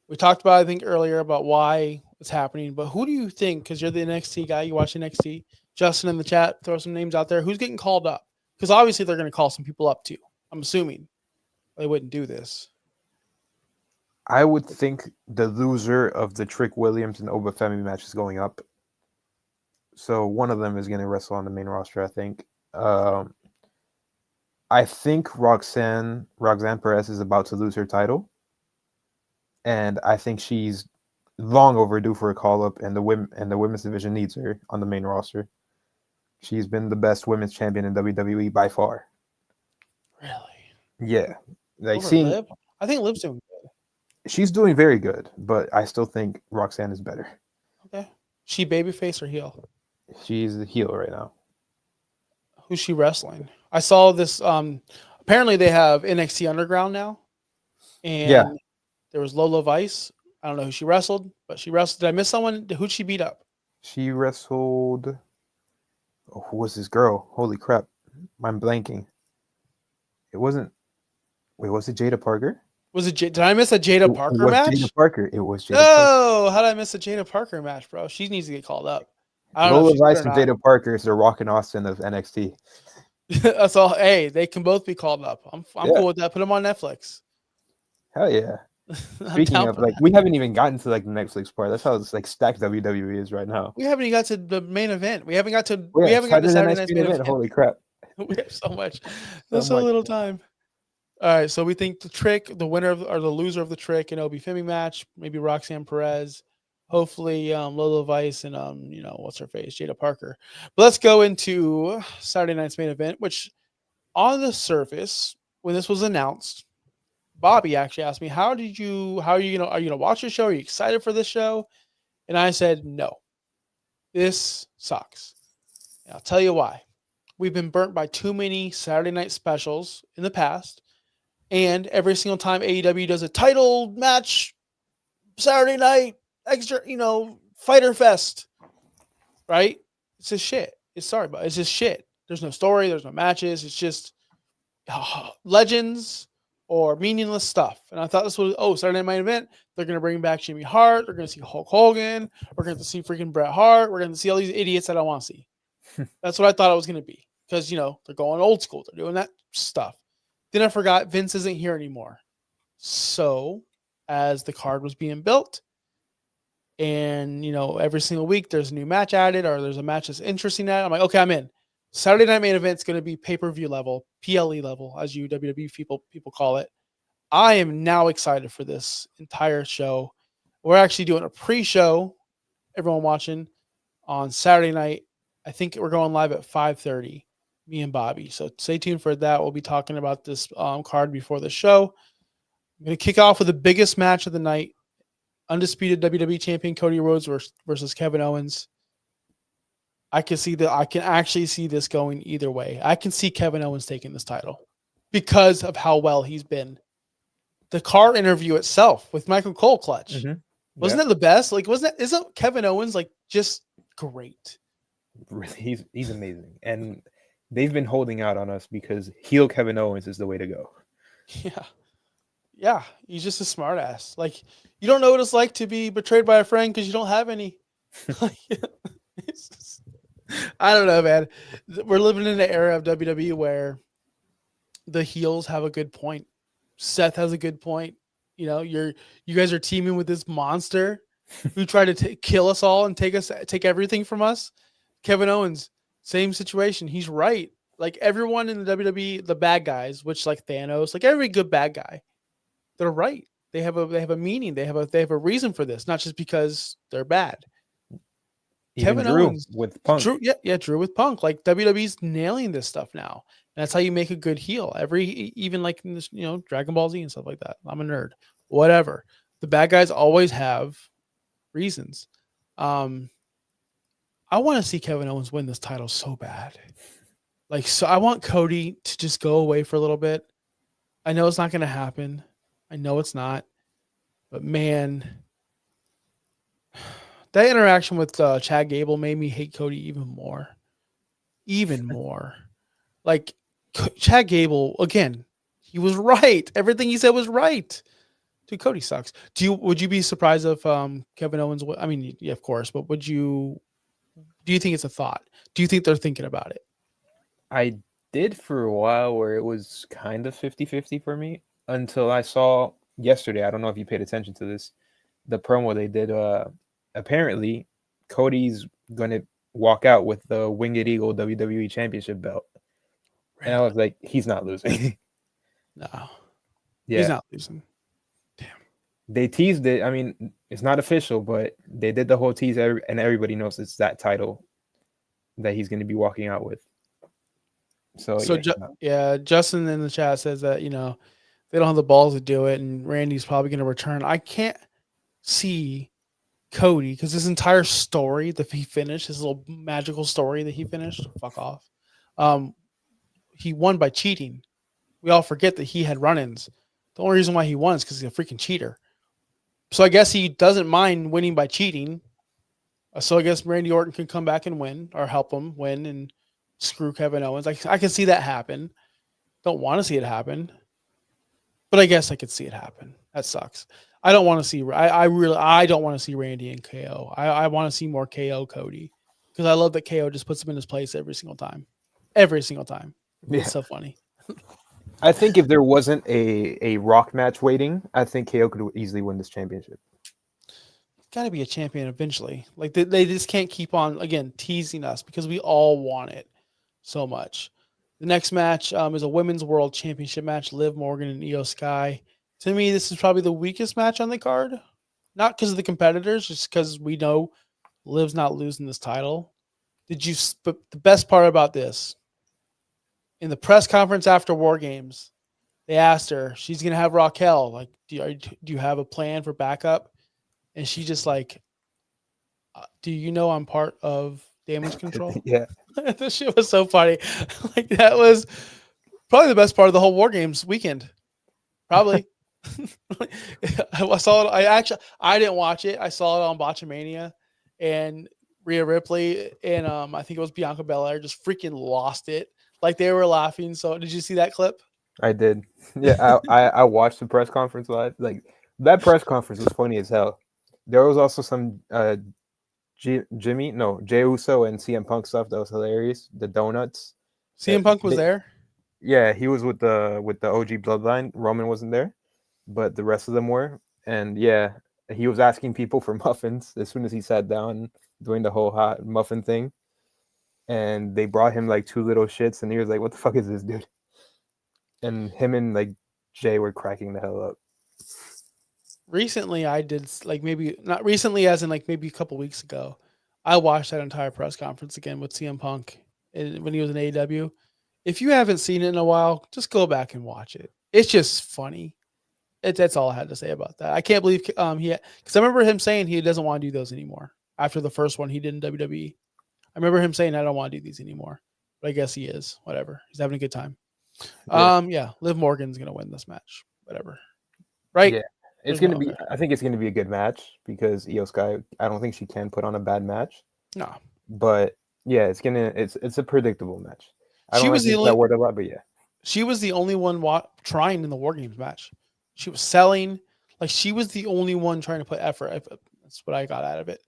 We talked about, I think, earlier about why it's happening, but who do you think? Because you're the NXT guy, you watch NXT. Justin in the chat, throw some names out there. Who's getting called up? Because obviously they're going to call some people up too. I'm assuming they wouldn't do this. I would think the loser of the Trick Williams and Obafemi match is going up. So one of them is going to wrestle on the main roster, I think. I think Roxanne Perez is about to lose her title, and I think she's long overdue for a call up, and the women's division needs her on the main roster. She's been the best women's champion in WWE by far. Really? Yeah, like Over seeing Liv? I think Liv's doing good. she's doing very good, but I still think Roxanne is better. Okay. She babyface or heel? She's the heel right now. Who's she wrestling? I saw this. Apparently they have NXT Underground now, Yeah, and there was Lola Vice. I don't know who she wrestled, but she wrestled. Did I miss someone? Who'd she beat up? she wrestled. Oh, who was this girl? Holy crap! I'm blanking. It wasn't. Wait, was it Jada Parker? Was it? Did I miss a Jada It Parker was Jada match? Parker. It was Jada Parker. No, how did I miss a Jada Parker match, bro? She needs to get called up. I don't know if Lola she's good Vice or and not. Jada Parker is the Rock and Austin of NXT. That's all. Hey, they can both be called up. I'm Yeah, cool with that. Put them on Netflix. hell yeah. I'm Speaking down of, for like, that. we haven't even gotten to like the Netflix part. That's how it's like stacked WWE is right now. We haven't even got to the main event. We haven't got to Saturday Saturday night's night's main main event. event. Holy crap! We have so much. So There's so much. little time. All right, so we think the Trick, the winner or the loser of the Trick and Obi Femi match, maybe Roxanne Perez, hopefully Lola Vice and what's her face, Jada Parker. But let's go into Saturday night's main event, which on the surface, when this was announced, Bobby actually asked me, are you gonna watch the show? Are you excited for this show? And I said, no, this sucks. And I'll tell you why. We've been burnt by too many Saturday night specials in the past. And every single time AEW does a title match, Saturday night, extra, Fighter Fest, right? It's just shit. It's just shit. There's no story, there's no matches. It's just legends or meaningless stuff. And I thought this was, Saturday night main event. They're going to bring back Jimmy Hart. They're going to see Hulk Hogan. We're going to see freaking Bret Hart. We're going to see all these idiots that I want to see. That's what I thought it was going to be because, they're going old school. They're doing that stuff. Then I forgot Vince isn't here anymore. So as the card was being built and, every single week there's a new match added or there's a match that's interesting at, I'm like, okay, I'm in. Saturday night main event is going to be pay-per-view level, PLE level, as you WWE people call it. I am now excited for this entire show. We're actually doing a pre-show, everyone watching, on Saturday night. I think we're going live at 5:30, me and Bobby. So stay tuned for that. We'll be talking about this card before the show. I'm going to kick off with the biggest match of the night. Undisputed WWE Champion Cody Rhodes versus Kevin Owens. I can see that. I can actually see this going either way. I can see Kevin Owens taking this title because of how well he's been. The car interview itself with Michael Cole clutch. Mm-hmm. Wasn't Yeah, that the best? Like, isn't Kevin Owens like just great? really, he's amazing, and they've been holding out on us because heel Kevin Owens is the way to go. Yeah. Yeah. He's just a smart ass. Like, you don't know what it's like to be betrayed by a friend because you don't have any. Like, it's just, I don't know, man. We're living in an era of WWE where the heels have a good point. Seth has a good point. You know, you guys are teaming with this monster who tried to kill us all and take everything from us. Kevin Owens, same situation. He's right. Like everyone in the WWE, the bad guys, which like Thanos, like every good bad guy, they're right. They have a meaning. They have a reason for this, not just because they're bad. Even Kevin Drew Owens, with Punk. Drew with Punk. Like WWE's nailing this stuff now. And that's how you make a good heel. Even like in this, Dragon Ball Z and stuff like that. I'm a nerd. Whatever. The bad guys always have reasons. I want to see Kevin Owens win this title so bad. Like, so I want Cody to just go away for a little bit. I know it's not going to happen. I know it's not. But man, that interaction with Chad Gable made me hate Cody even more. Even more. Like, Chad Gable, again, he was right. Everything he said was right. Dude, Cody sucks. Would you be surprised if Kevin Owens? I mean, yeah, of course, but do you think it's a thought? Do you think they're thinking about it? I did for a while where it was kind of 50-50 for me until I saw yesterday. I don't know if you paid attention to this, the promo they did. Apparently, Cody's gonna walk out with the Winged Eagle WWE Championship belt, and I was like, he's not losing. No, Yeah, he's not losing. Damn. they teased it. I mean, it's not official, but they did the whole tease, and everybody knows it's that title that he's going to be walking out with. So So yeah, Justin in the chat says that they don't have the balls to do it, and Randy's probably going to return. I can't see Cody because his entire story that he finished, his little magical story that he finished, fuck off. He won by cheating. We all forget that he had run-ins. The only reason why he won is because he's a freaking cheater. So I guess he doesn't mind winning by cheating. So I guess Randy Orton can come back and win or help him win and screw Kevin Owens. I can see that happen. Don't want to see it happen, but I guess I could see it happen. That sucks. I don't want to see. I don't want to see Randy and KO. I want to see more KO Cody because I love that KO just puts him in his place every single time. Every single time. yeah. It's so funny. I think if there wasn't a Rock match waiting, I think KO could easily win this championship. Got to be a champion eventually. Like they just can't keep on again teasing us because we all want it so much. The next match is a women's world championship match. Liv Morgan and Io Sky. To me, this is probably the weakest match on the card. Not because of the competitors, just because we know Liv's not losing this title. But the best part about this, in the press conference after War Games, they asked her, she's gonna have Raquel. Like, do you have a plan for backup? And she just like, do you know I'm part of Damage Control? Yeah, That shit was so funny. Like that was probably the best part of the whole War Games weekend. Probably. I saw it. I didn't watch it. I saw it on Botchamania, and Rhea Ripley and I think it was Bianca Belair just freaking lost it. Like they were laughing. So did you see that clip? I did. Yeah, I watched the press conference live. Like that press conference was funny as hell. There was also some Jay Uso and CM Punk stuff that was hilarious. The donuts. CM Punk was there. Yeah, he was with the OG Bloodline. Roman wasn't there, but the rest of them were. And yeah, he was asking people for muffins as soon as he sat down doing the whole hot muffin thing. And they brought him like 2 little shits, and he was like, "What the fuck is this, dude?" And him and like Jay were cracking the hell up. Recently, I did like maybe not recently, as in like maybe a couple weeks ago. I watched that entire press conference again with CM Punk when he was in AEW. If you haven't seen it in a while, just go back and watch it. It's just funny. That's all I had to say about that. I can't believe because I remember him saying he doesn't want to do those anymore after the first one he did in WWE. I remember him saying, "I don't want to do these anymore," but I guess he is. Whatever. He's having a good time. Yeah. Yeah, Liv Morgan's gonna win this match. Whatever. Right? Yeah. It's There's no gonna be. okay. I think it's gonna be a good match because Io Sky. I don't think she can put on a bad match. No. But yeah, it's a predictable match. I don't She like was to the use that only word a lot, but yeah. she was the only one trying in the War Games match. She was selling. Like she was the only one trying to put effort. That's what I got out of it.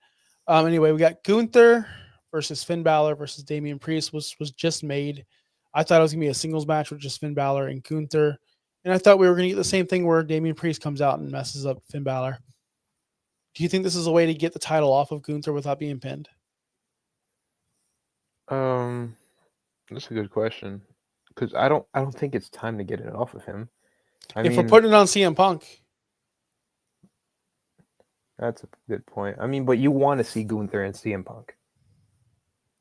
Anyway, we got Gunther versus Finn Balor versus Damian Priest was just made. I thought it was gonna be a singles match with just Finn Balor and Gunther, and I thought we were gonna get the same thing where Damian Priest comes out and messes up Finn Balor. Do you think this is a way to get the title off of Gunther without being pinned? Um, that's a good question because I don't think it's time to get it off of him. I If we're mean, putting it on CM Punk, that's a good point. I mean, but you want to see Gunther and CM Punk.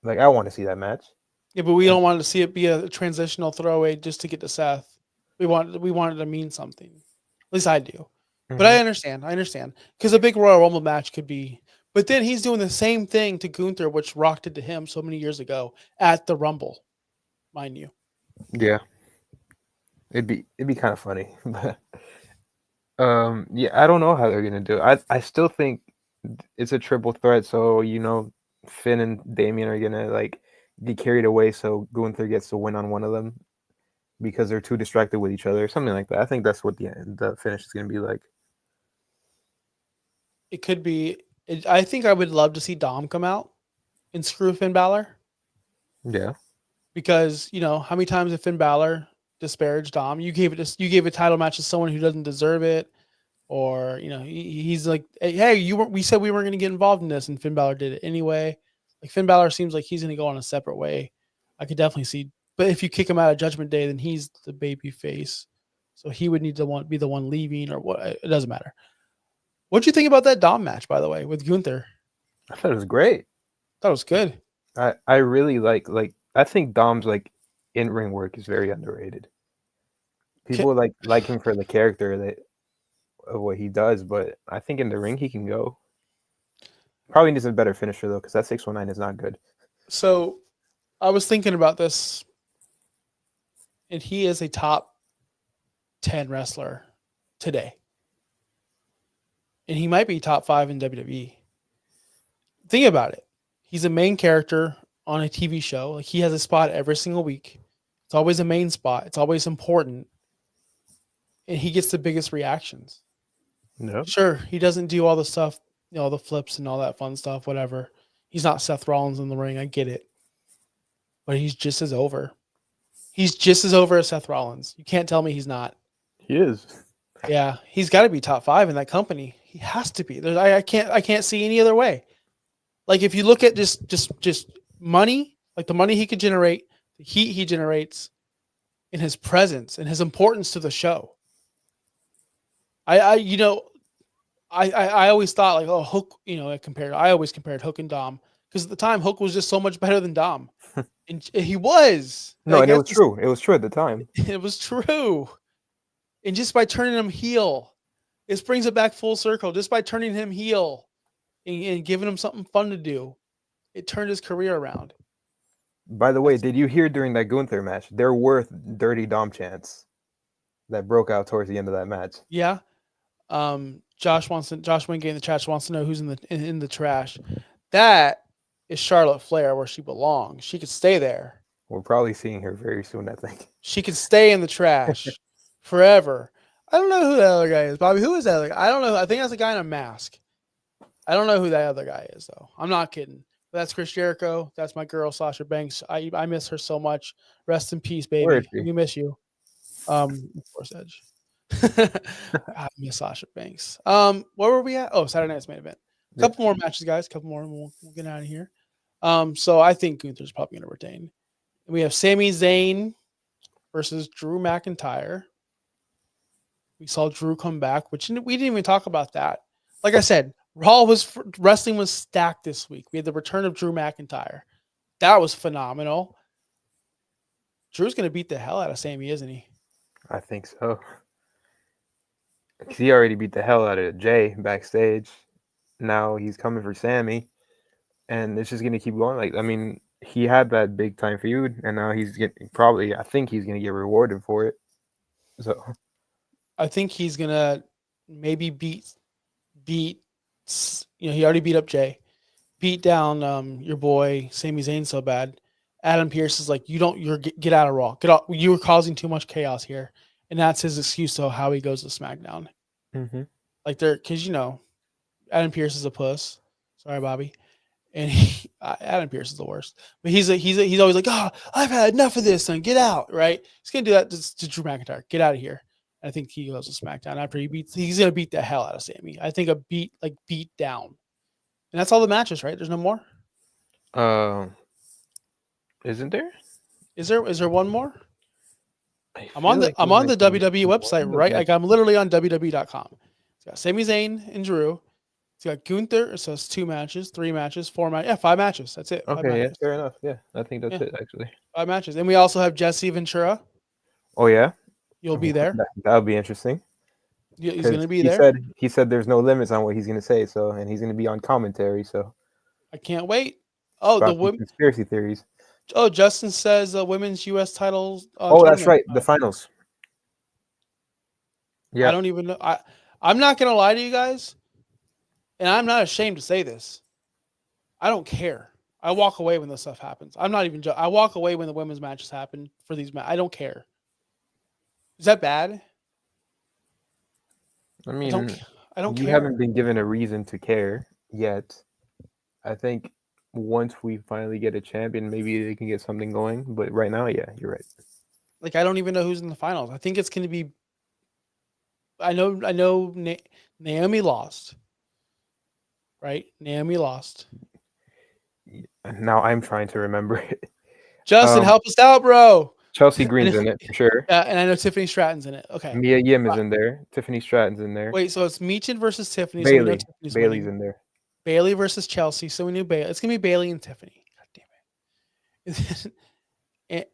Like I want to see that match. yeah, but we don't want to see it be a transitional throwaway just to get to Seth. We want it to mean something. At least I do. But Mm-hmm. I understand. I understand because a big Royal Rumble match could be. But then he's doing the same thing to Gunther, which rocked it to him so many years ago at the Rumble, mind you. Yeah, it'd be kind of funny, but yeah, I don't know how they're gonna do it. I still think it's a triple threat, so Finn and Damien are gonna like get carried away, so Gunther gets to win on one of them because they're too distracted with each other, something like that. I think that's what the finish is gonna be like. It could be. I think I would love to see Dom come out and screw Finn Balor Yeah, because how many times have Finn Balor disparaged Dom? You gave a title match to someone who doesn't deserve it, or he's like, hey, we said we weren't going to get involved in this, and Finn Balor did it anyway. Like Finn Balor seems like he's going to go on a separate way. I could definitely see, but if you kick him out of Judgment Day, then he's the baby face, so he would need to be the one leaving, or what? It doesn't matter. What'd you think about that Dom match, by the way, with Gunther? I thought it was great. That was good. I really I think Dom's like in ring work is very underrated. People like him for the character that of what he does, but I think in the ring he can go. Probably needs a better finisher though, because that 619 is not good. So I was thinking about this, and he is a top 10 wrestler today, and he might be top 5 in WWE. Think about it. He's a main character on a TV show. Like he has a spot every single week. It's always a main spot. It's always important, and he gets the biggest reactions. No. Sure, he doesn't do all the stuff, the flips and all that fun stuff, whatever. He's not Seth Rollins in the ring. I get it. But he's just as over. He's just as over as Seth Rollins. You can't tell me he's not. He is. Yeah, he's got to be top 5 in that company. He has to be. I can't see any other way. Like if you look at just money, like the money he could generate, the heat he generates, in his presence and his importance to the show. I always thought like, oh, Hook, I always compared Hook and Dom because at the time Hook was just so much better than Dom, and he was. No, I and it guess was true. It was true at the time. it was true, and just by turning him heel, this brings it back full circle. Just by turning him heel and giving him something fun to do, it turned his career around. By the way, did you hear during that Gunther match, there were dirty Dom chants that broke out towards the end of that match? Yeah. Josh Wingate in the chat wants to know who's in the trash. That is Charlotte Flair where she belongs. She could stay there. We're probably seeing her very soon, I think. She could stay in the trash forever. I don't know who that other guy is, Bobby. Who is that other guy? I don't know. I think that's a guy in a mask. I don't know who that other guy is, though. I'm not kidding. But that's Chris Jericho. That's my girl, Sasha Banks. I miss her so much. Rest in peace, Where is baby. she? We miss you. Of course, Edge. I miss Sasha Banks. Where were we at? Oh, Saturday night's main event. A couple more matches, guys. A couple more, and we'll get out of here. So I think Gunther's probably going to retain. And we have Sami Zayn versus Drew McIntyre. We saw Drew come back, which we didn't even talk about that. Like I said, wrestling was stacked this week. We had the return of Drew McIntyre. That was phenomenal. Drew's going to beat the hell out of Sami, isn't he? I think so. Because he already beat the hell out of Jay backstage. Now he's coming for Sammy. and it's just gonna keep going. Like, I mean, he had that big time feud, and now he's getting probably. I think he's gonna get rewarded for it. So, I think he's gonna maybe beat. He already beat up Jay, beat down your boy Sami Zayn so bad. Adam Pierce is like, you don't. You're get out of Raw. Get out. You were causing too much chaos here, and that's his excuse to how he goes to SmackDown. mm-hmm. Like they're because Adam Pierce is a puss. Sorry, Bobby. And Adam Pierce is the worst. But he's always like, oh, I've had enough of this, son. Get out, right? He's gonna do that to Drew McIntyre. Get out of here. I think he goes to SmackDown after he's gonna beat the hell out of Sammy. I think beat down. And that's all the matches, right? There's no more. uh, isn't there? Is there one more? I I'm on feel the like I'm there on the might be WWE website, one, but right? yeah. Like I'm literally on WWE.com. It's got Sami Zayn and Drew. It's got Gunther. So it's 2 matches, 3 matches, 4 matches. Yeah, 5 matches. That's it. 5 Okay, yeah, matches. fair enough. Yeah, I think that's Yeah, it actually. 5 matches. And we also have Jesse Ventura. Oh yeah, You'll be there. that would be interesting He's because gonna be there. he said there's no limits on what he's gonna say. So, and he's gonna be on commentary. So, I can't wait. Oh, the about these women. conspiracy theories. Oh, Justin says women's U.S. titles Oh, that's tournament. right, the finals. I Yeah. don't even know. I'm not gonna lie to you guys, and I'm not ashamed to say this. I don't care. I walk away when this stuff happens. I'm not even. I walk away when the women's matches happen for these. I don't care. Is that bad? I I don't. mean, I don't you care. haven't been given a reason to care yet. I think once we finally get a champion, maybe they can get something going. But right now, yeah, you're right. Like I don't even know who's in the finals. I think it's gonna be. I know. Naomi lost. Right? Naomi lost. Now I'm trying to remember it. Justin, help us out, bro. Chelsea Green's in it for sure. And I know Tiffany Stratton's in it. Okay. Mia Yim is in there. Tiffany Stratton's in there. Wait, so it's Meechin versus Tiffany. So we know Tiffany's Bailey's winning. in there. Bailey versus Chelsea. So we knew Bailey. It's gonna be Bailey and Tiffany. God damn it.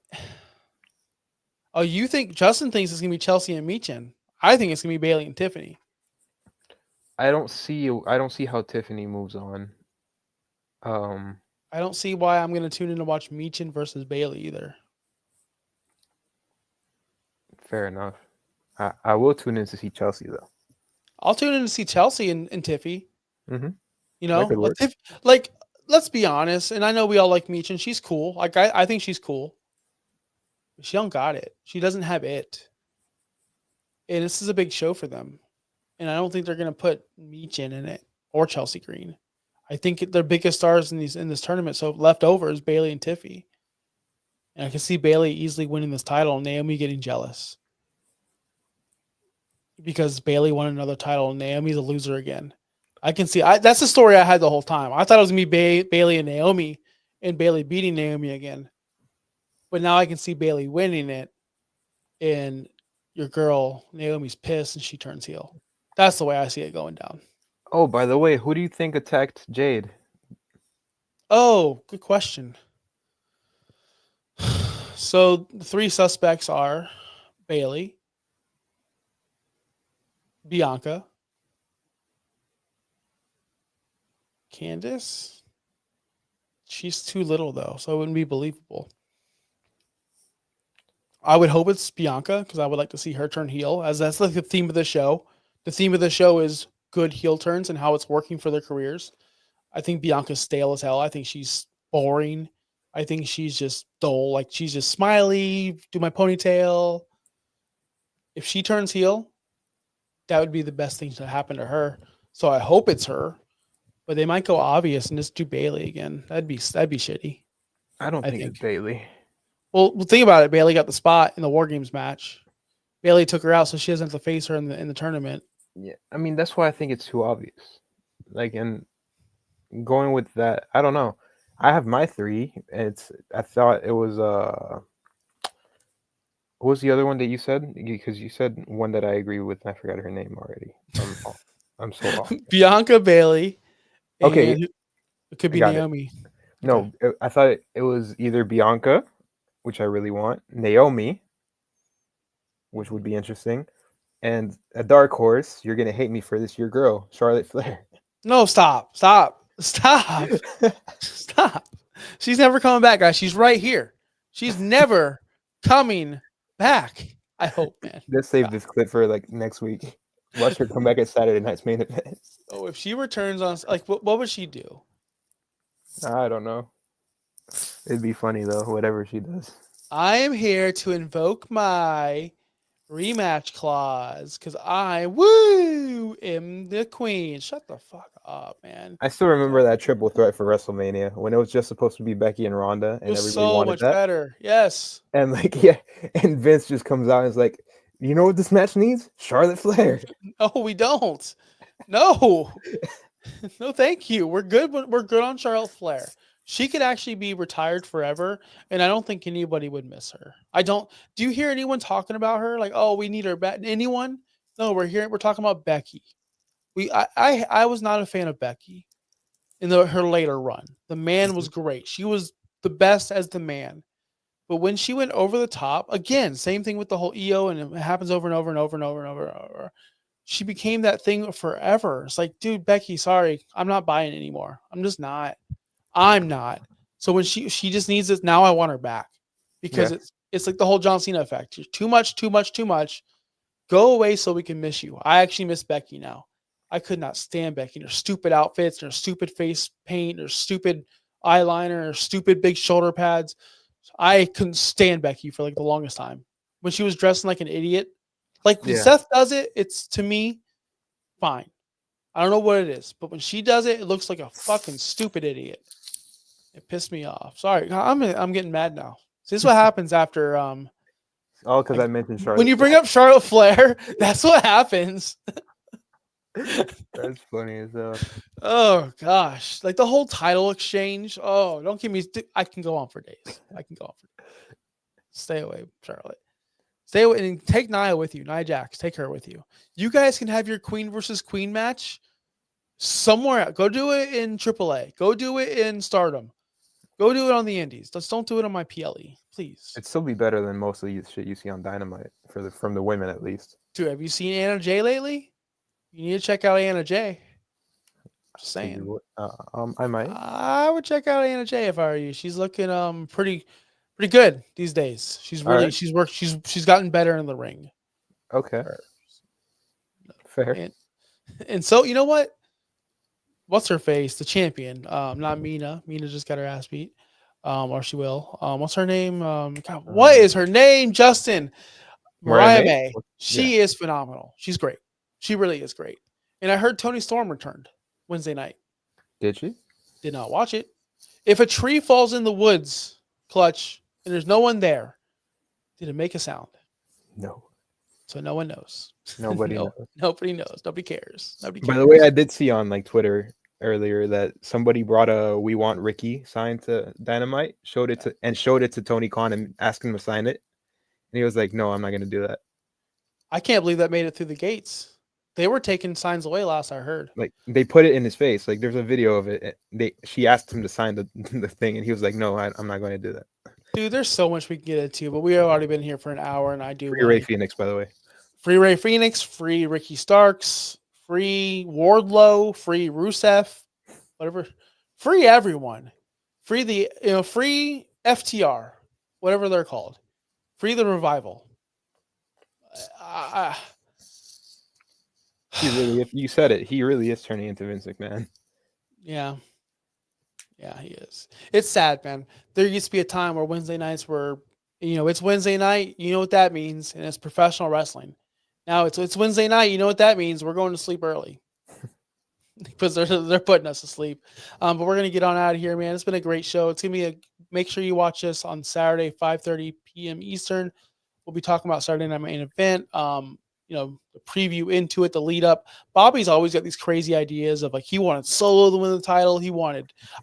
Oh, you think Justin thinks it's gonna be Chelsea and Meechin? I think it's gonna be Bailey and Tiffany. I don't see how Tiffany moves on. I don't see why I'm gonna tune in to watch Meechin versus Bailey either. Fair enough. I will tune in to see Chelsea though. I'll tune in to see Chelsea and Tiffy. Mm-hmm. You That know, could work. like let's be honest, and I know we all like Meechin. She's cool. Like I think she's cool. But she don't got it. She doesn't have it. And this is a big show for them. And I don't think they're gonna put Meechin in it or Chelsea Green. I think their biggest stars in this tournament, so left over is Bailey and Tiffy. And I can see Bailey easily winning this title and Naomi getting jealous. Because Bailey won another title and Naomi's a loser again. I can see that's the story I had the whole time. I thought it was gonna be Bailey and Naomi and Bailey beating Naomi again. But now I can see Bailey winning it and your girl Naomi's pissed and she turns heel. That's the way I see it going down. Oh, by the way, who do you think attacked Jade? Oh, good question. So the 3 suspects are Bailey, Bianca, Candice. She's too little though, so it wouldn't be believable. I would hope it's Bianca because I would like to see her turn heel, as that's like the theme of the show. The theme of the show is good heel turns and how it's working for their careers. I think Bianca's stale as hell. I think she's boring. I think she's just dull. Like she's just smiley, do my ponytail. If she turns heel, that would be the best thing to happen to her. So I hope it's her. But they might go obvious and just do Bailey again. That'd be shitty. I don't I think think. it's Bailey. Well, think about it. Bailey got the spot in the War Games match. Bailey took her out, so she doesn't have to face her in the tournament. Yeah, I mean that's why I think it's too obvious. Like, and going with that, I don't know. I have my 3. I thought it was what was the other one that you said? Because you said one that I agree with. And I forgot her name already. I'm so off. Bianca, Bailey, Okay, and it could I be got it. Naomi. No, I thought it was either Bianca, which I really want, Naomi, which would be interesting, and a dark horse. You're gonna hate me for this. Your girl, Charlotte Flair. No, stop. Stop. Stop. She's never coming back, guys. She's right here. She's never coming back. I hope, man. Let's save God. this clip for like next week. Watch her come back at Saturday night's main event. Oh, if she returns on, like, what would she do? I don't know. It'd be funny though, whatever she does. I am here to invoke my rematch clause because I am the queen. Shut the fuck up, man. I still remember that triple threat for WrestleMania when it was just supposed to be Becky and Ronda, It and was everybody so wanted much that. better. Yes. And like, yeah, and Vince just comes out and is like, "You know what this match needs? Charlotte Flair." No, we don't. No. No, thank you. We're good. We're good on Charlotte Flair. She could actually be retired forever, and I don't think anybody would miss her. I don't. Do you hear anyone talking about her? Like, oh, we need her back. Anyone? No, we're talking about Becky. I was not a fan of Becky in her later run. The man was great. She was the best as the man. But when she went over the top, again, same thing with the whole EO, and it happens over and over and over and over and over and over. She became that thing forever. It's like, dude, Becky, sorry, I'm not buying it anymore. I'm just not. I'm not. So when she just needs this now, I want her back because Yeah. it's like the whole John Cena effect. You're too much, too much, too much. Go away so we can miss you. I actually miss Becky now. I could not stand Becky and her stupid outfits and her stupid face paint, her stupid eyeliner, her stupid big shoulder pads. I couldn't stand Becky for like the longest time. When she was dressing like an idiot. Like when Yeah. Seth does it, it's to me fine. I don't know what it is, but when she does it, it looks like a fucking stupid idiot. It pissed me off. Sorry, I'm getting mad now. See, this is what happens after All because I mentioned Charlotte. when you bring up Charlotte Flair. That's what happens. That's funny as hell. Oh gosh, like the whole title exchange. Oh, don't give me. I can go on for days. I can go on for days. Stay away, Charlotte. Stay away and take Nia with you. Nia Jax, take her with you. You guys can have your queen versus queen match somewhere. Go do it in AAA. Go do it in Stardom. Go do it on the Indies. Just don't do it on my PLE, please. It'd still be better than most of the shit you see on Dynamite from the women at least. Dude, have you seen Anna Jay lately? You need to check out Anna Jay. Just saying. I might. I would check out Anna Jay if I were you. She's looking pretty good these days. She's really right. she's gotten better in the ring. Okay. Fair. And so you know what? What's her face? The champion. Not Mina. Mina just got her ass beat. Or she will. What's her name? God, what is her name? Justin. Mariah May. She is phenomenal. She's great. She really is great. And I heard Toni Storm returned Wednesday night. Did she? Did not watch it. If a tree falls in the woods, Clutch, and there's no one there, did it make a sound? No. So no one knows. Nobody knows. Nobody knows. Nobody cares. Nobody cares. By the way, I did see on like Twitter earlier that somebody brought a "We Want Ricky" sign to Dynamite, showed it to Tony Khan and asked him to sign it, and he was like, "No, I'm not going to do that." I can't believe that made it through the gates. They were taking signs away last I heard. Like they put it in his face. Like there's a video of it. She asked him to sign the thing, and he was like, "No, I'm not going to do that." Dude, there's so much we can get into, but we have already been here for an hour, and I do. Free Ray Phoenix, by the way. Free Ray Phoenix, free Ricky Starks, free Wardlow, free Rusev, whatever, free everyone, free free FTR, whatever they're called, free the Revival. You said it. He really is turning into Vince McMahon. Yeah, he is. It's sad, man. There used to be a time where Wednesday nights were, it's Wednesday night. You know what that means, and it's professional wrestling. Now it's Wednesday night. You know what that means? We're going to sleep early because they're putting us to sleep. But we're gonna get on out of here, man. It's been a great show. It's gonna be make sure you watch us on Saturday, 5:30 p.m. Eastern. We'll be talking about Saturday Night Main Event. The preview into it, the lead up. Bobby's always got these crazy ideas of like he wanted Solo to win the title.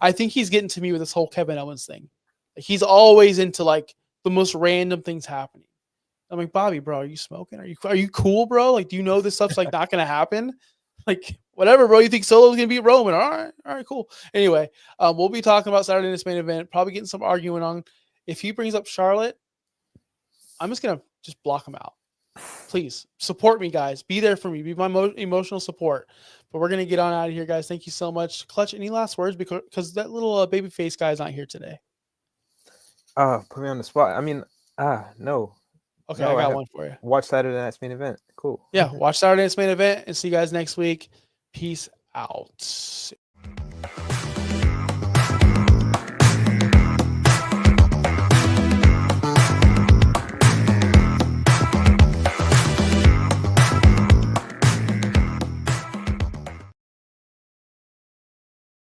I think he's getting to me with this whole Kevin Owens thing. Like, he's always into like the most random things happening. I'm like, Bobby, bro, are you smoking? Are you cool, bro? Like, do you know this stuff's like not gonna happen? Like, whatever, bro. You think Solo's gonna beat Roman? All right, cool. Anyway, we'll be talking about Saturday Night's Main Event. Probably getting some arguing on. If he brings up Charlotte, I'm just gonna block him out. Please support me, guys. Be there for me. Be my emotional support. But we're gonna get on out of here, guys. Thank you so much. Clutch, any last words? Because that little baby face guy is not here today. Put me on the spot. I mean, no. Okay, No, I I got have one for you. watch Saturday Night's Main Event. Cool. Yeah, watch Saturday Night's Main Event and see you guys next week. Peace out.